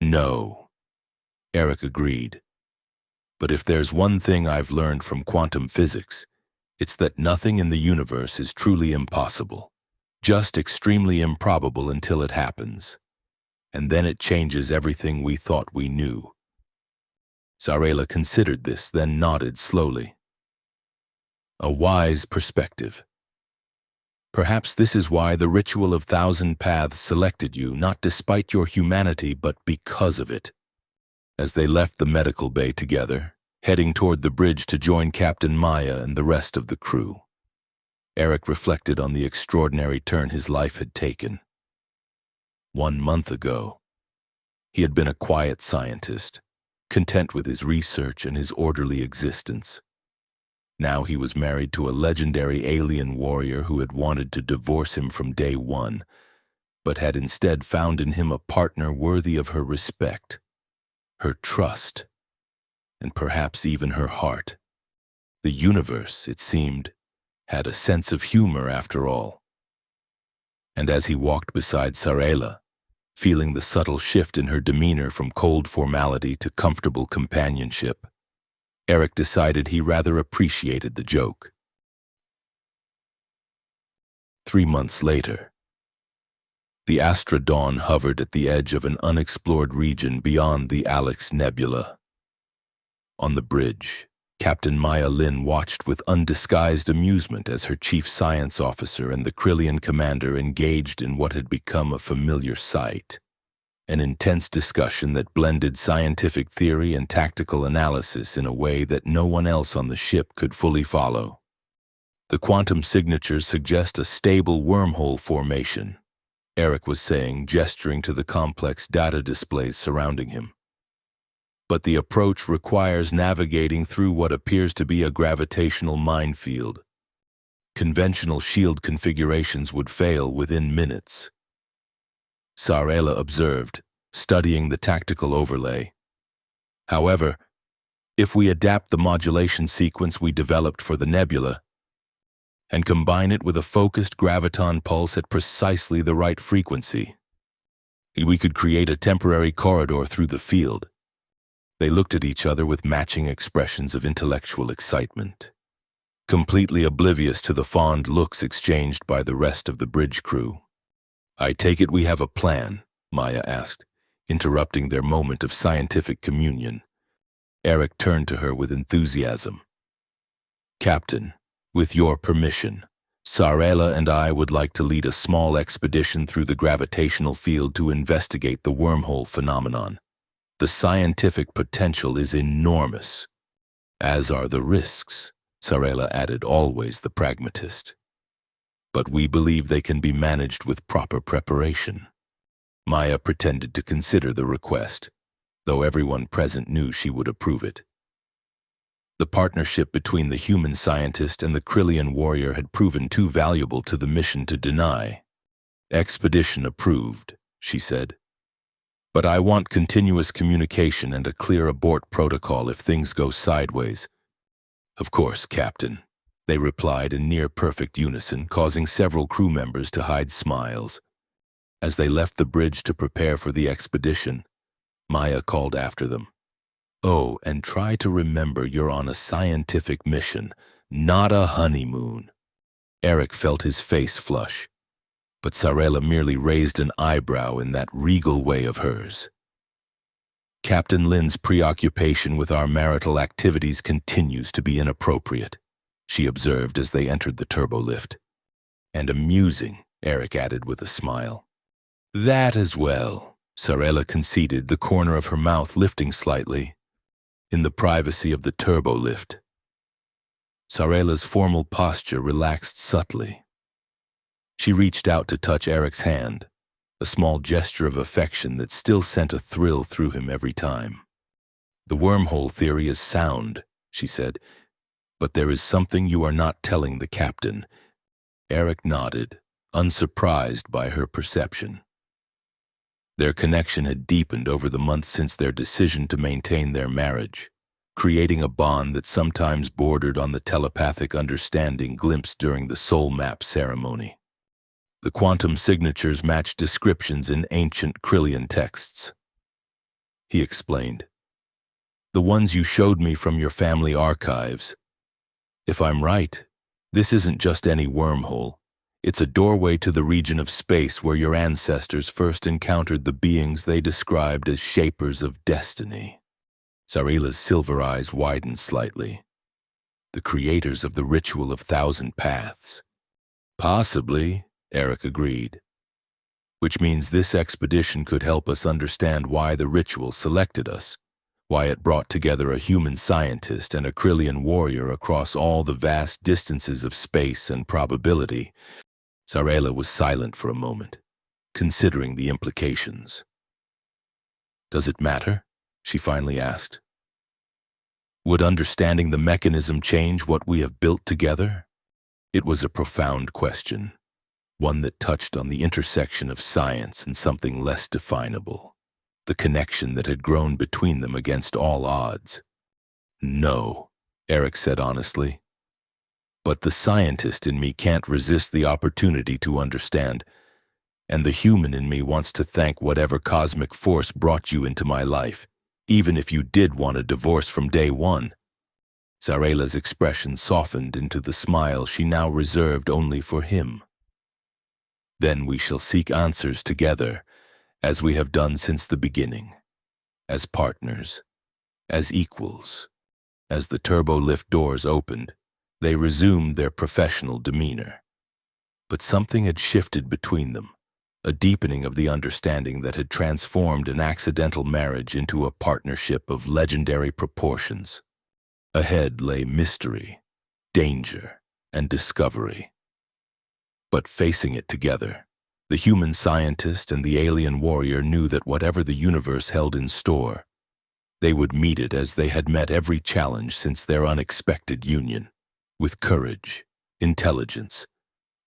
No, Eric agreed. But if there's one thing I've learned from quantum physics, it's that nothing in the universe is truly impossible, just extremely improbable until it happens. And then it changes everything we thought we knew. Sarela considered this, then nodded slowly. A wise perspective. Perhaps this is why the ritual of Thousand Paths selected you, not despite your humanity, but because of it. As they left the medical bay together, heading toward the bridge to join Captain Maya and the rest of the crew, Eric reflected on the extraordinary turn his life had taken. 1 month ago, he had been a quiet scientist, content with his research and his orderly existence. Now he was married to a legendary alien warrior who had wanted to divorce him from day one, but had instead found in him a partner worthy of her respect, her trust, and perhaps even her heart. The universe, it seemed, had a sense of humor after all. And as he walked beside Sarela, feeling the subtle shift in her demeanor from cold formality to comfortable companionship, Eric decided he rather appreciated the joke. 3 months later, the Astra Dawn hovered at the edge of an unexplored region beyond the Alex Nebula. On the bridge, Captain Maya Lin watched with undisguised amusement as her chief science officer and the Krillian commander engaged in what had become a familiar sight. An intense discussion that blended scientific theory and tactical analysis in a way that no one else on the ship could fully follow. The quantum signatures suggest a stable wormhole formation, Eric was saying, gesturing to the complex data displays surrounding him. But the approach requires navigating through what appears to be a gravitational minefield. Conventional shield configurations would fail within minutes. Sarela observed, studying the tactical overlay. However, if we adapt the modulation sequence we developed for the nebula and combine it with a focused graviton pulse at precisely the right frequency, we could create a temporary corridor through the field. They looked at each other with matching expressions of intellectual excitement, completely oblivious to the fond looks exchanged by the rest of the bridge crew. I take it we have a plan, Maya asked, interrupting their moment of scientific communion. Eric turned to her with enthusiasm. Captain, with your permission, Sarela and I would like to lead a small expedition through the gravitational field to investigate the wormhole phenomenon. The scientific potential is enormous, as are the risks, Sarela added, always the pragmatist. But we believe they can be managed with proper preparation. Maya pretended to consider the request, though everyone present knew she would approve it. The partnership between the human scientist and the Krillian warrior had proven too valuable to the mission to deny. Expedition approved, she said. But I want continuous communication and a clear abort protocol if things go sideways. Of course, Captain, they replied in near-perfect unison, causing several crew members to hide smiles. As they left the bridge to prepare for the expedition, Maya called after them. Oh, and try to remember you're on a scientific mission, not a honeymoon. Eric felt his face flush, but Sarela merely raised an eyebrow in that regal way of hers. Captain Lin's preoccupation with our marital activities continues to be inappropriate, she observed as they entered the turbolift. And amusing, Eric added with a smile. That as well, Sarela conceded, the corner of her mouth lifting slightly, in the privacy of the turbolift. Sarela's formal posture relaxed subtly. She reached out to touch Eric's hand, a small gesture of affection that still sent a thrill through him every time. The wormhole theory is sound, she said, but there is something you are not telling the captain. Eric nodded, unsurprised by her perception. Their connection had deepened over the months since their decision to maintain their marriage, creating a bond that sometimes bordered on the telepathic understanding glimpsed during the soul map ceremony. The quantum signatures matched descriptions in ancient Krillian texts. He explained, "The ones you showed me from your family archives. If I'm right, this isn't just any wormhole. It's a doorway to the region of space where your ancestors first encountered the beings they described as shapers of destiny." Sarela's silver eyes widened slightly. "The creators of the ritual of thousand paths." "Possibly," Eric agreed. "Which means this expedition could help us understand why the ritual selected us, why it brought together a human scientist and a Krillian warrior across all the vast distances of space and probability." Sarela was silent for a moment, considering the implications. "Does it matter?" she finally asked. "Would understanding the mechanism change what we have built together?" It was a profound question, one that touched on the intersection of science and something less definable, the connection that had grown between them against all odds. "No," Eric said honestly. "But the scientist in me can't resist the opportunity to understand, and the human in me wants to thank whatever cosmic force brought you into my life, even if you did want a divorce from day one." Sarela's expression softened into the smile she now reserved only for him. "Then we shall seek answers together, as we have done since the beginning, as partners, as equals." As the turbo-lift doors opened, they resumed their professional demeanor. But something had shifted between them, a deepening of the understanding that had transformed an accidental marriage into a partnership of legendary proportions. Ahead lay mystery, danger, and discovery. But facing it together, the human scientist and the alien warrior knew that whatever the universe held in store, they would meet it as they had met every challenge since their unexpected union, with courage, intelligence,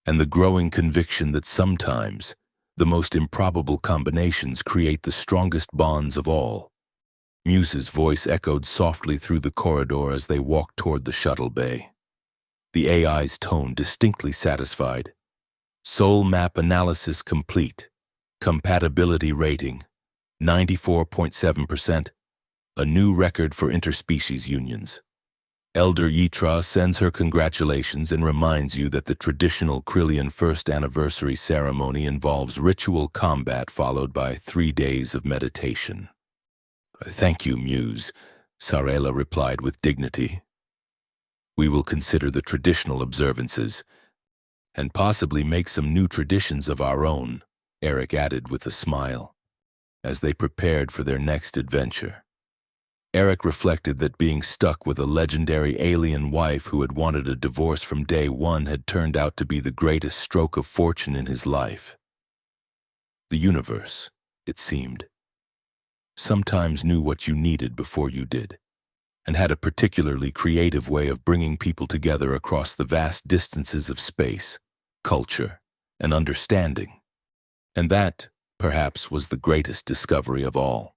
and the growing conviction that sometimes the most improbable combinations create the strongest bonds of all. Muse's voice echoed softly through the corridor as they walked toward the shuttle bay. The AI's tone distinctly satisfied. "Soul map analysis complete. Compatibility rating, 94.7%. A new record for interspecies unions. Elder Yitra sends her congratulations and reminds you that the traditional Krillian first anniversary ceremony involves ritual combat followed by 3 days of meditation." "Thank you, Muse," Sarela replied with dignity. "We will consider the traditional observances and possibly make some new traditions of our own," Eric added with a smile, as they prepared for their next adventure. Eric reflected that being stuck with a legendary alien wife who had wanted a divorce from day one had turned out to be the greatest stroke of fortune in his life. The universe, it seemed, sometimes knew what you needed before you did, and had a particularly creative way of bringing people together across the vast distances of space, culture, and understanding. And that, perhaps, was the greatest discovery of all.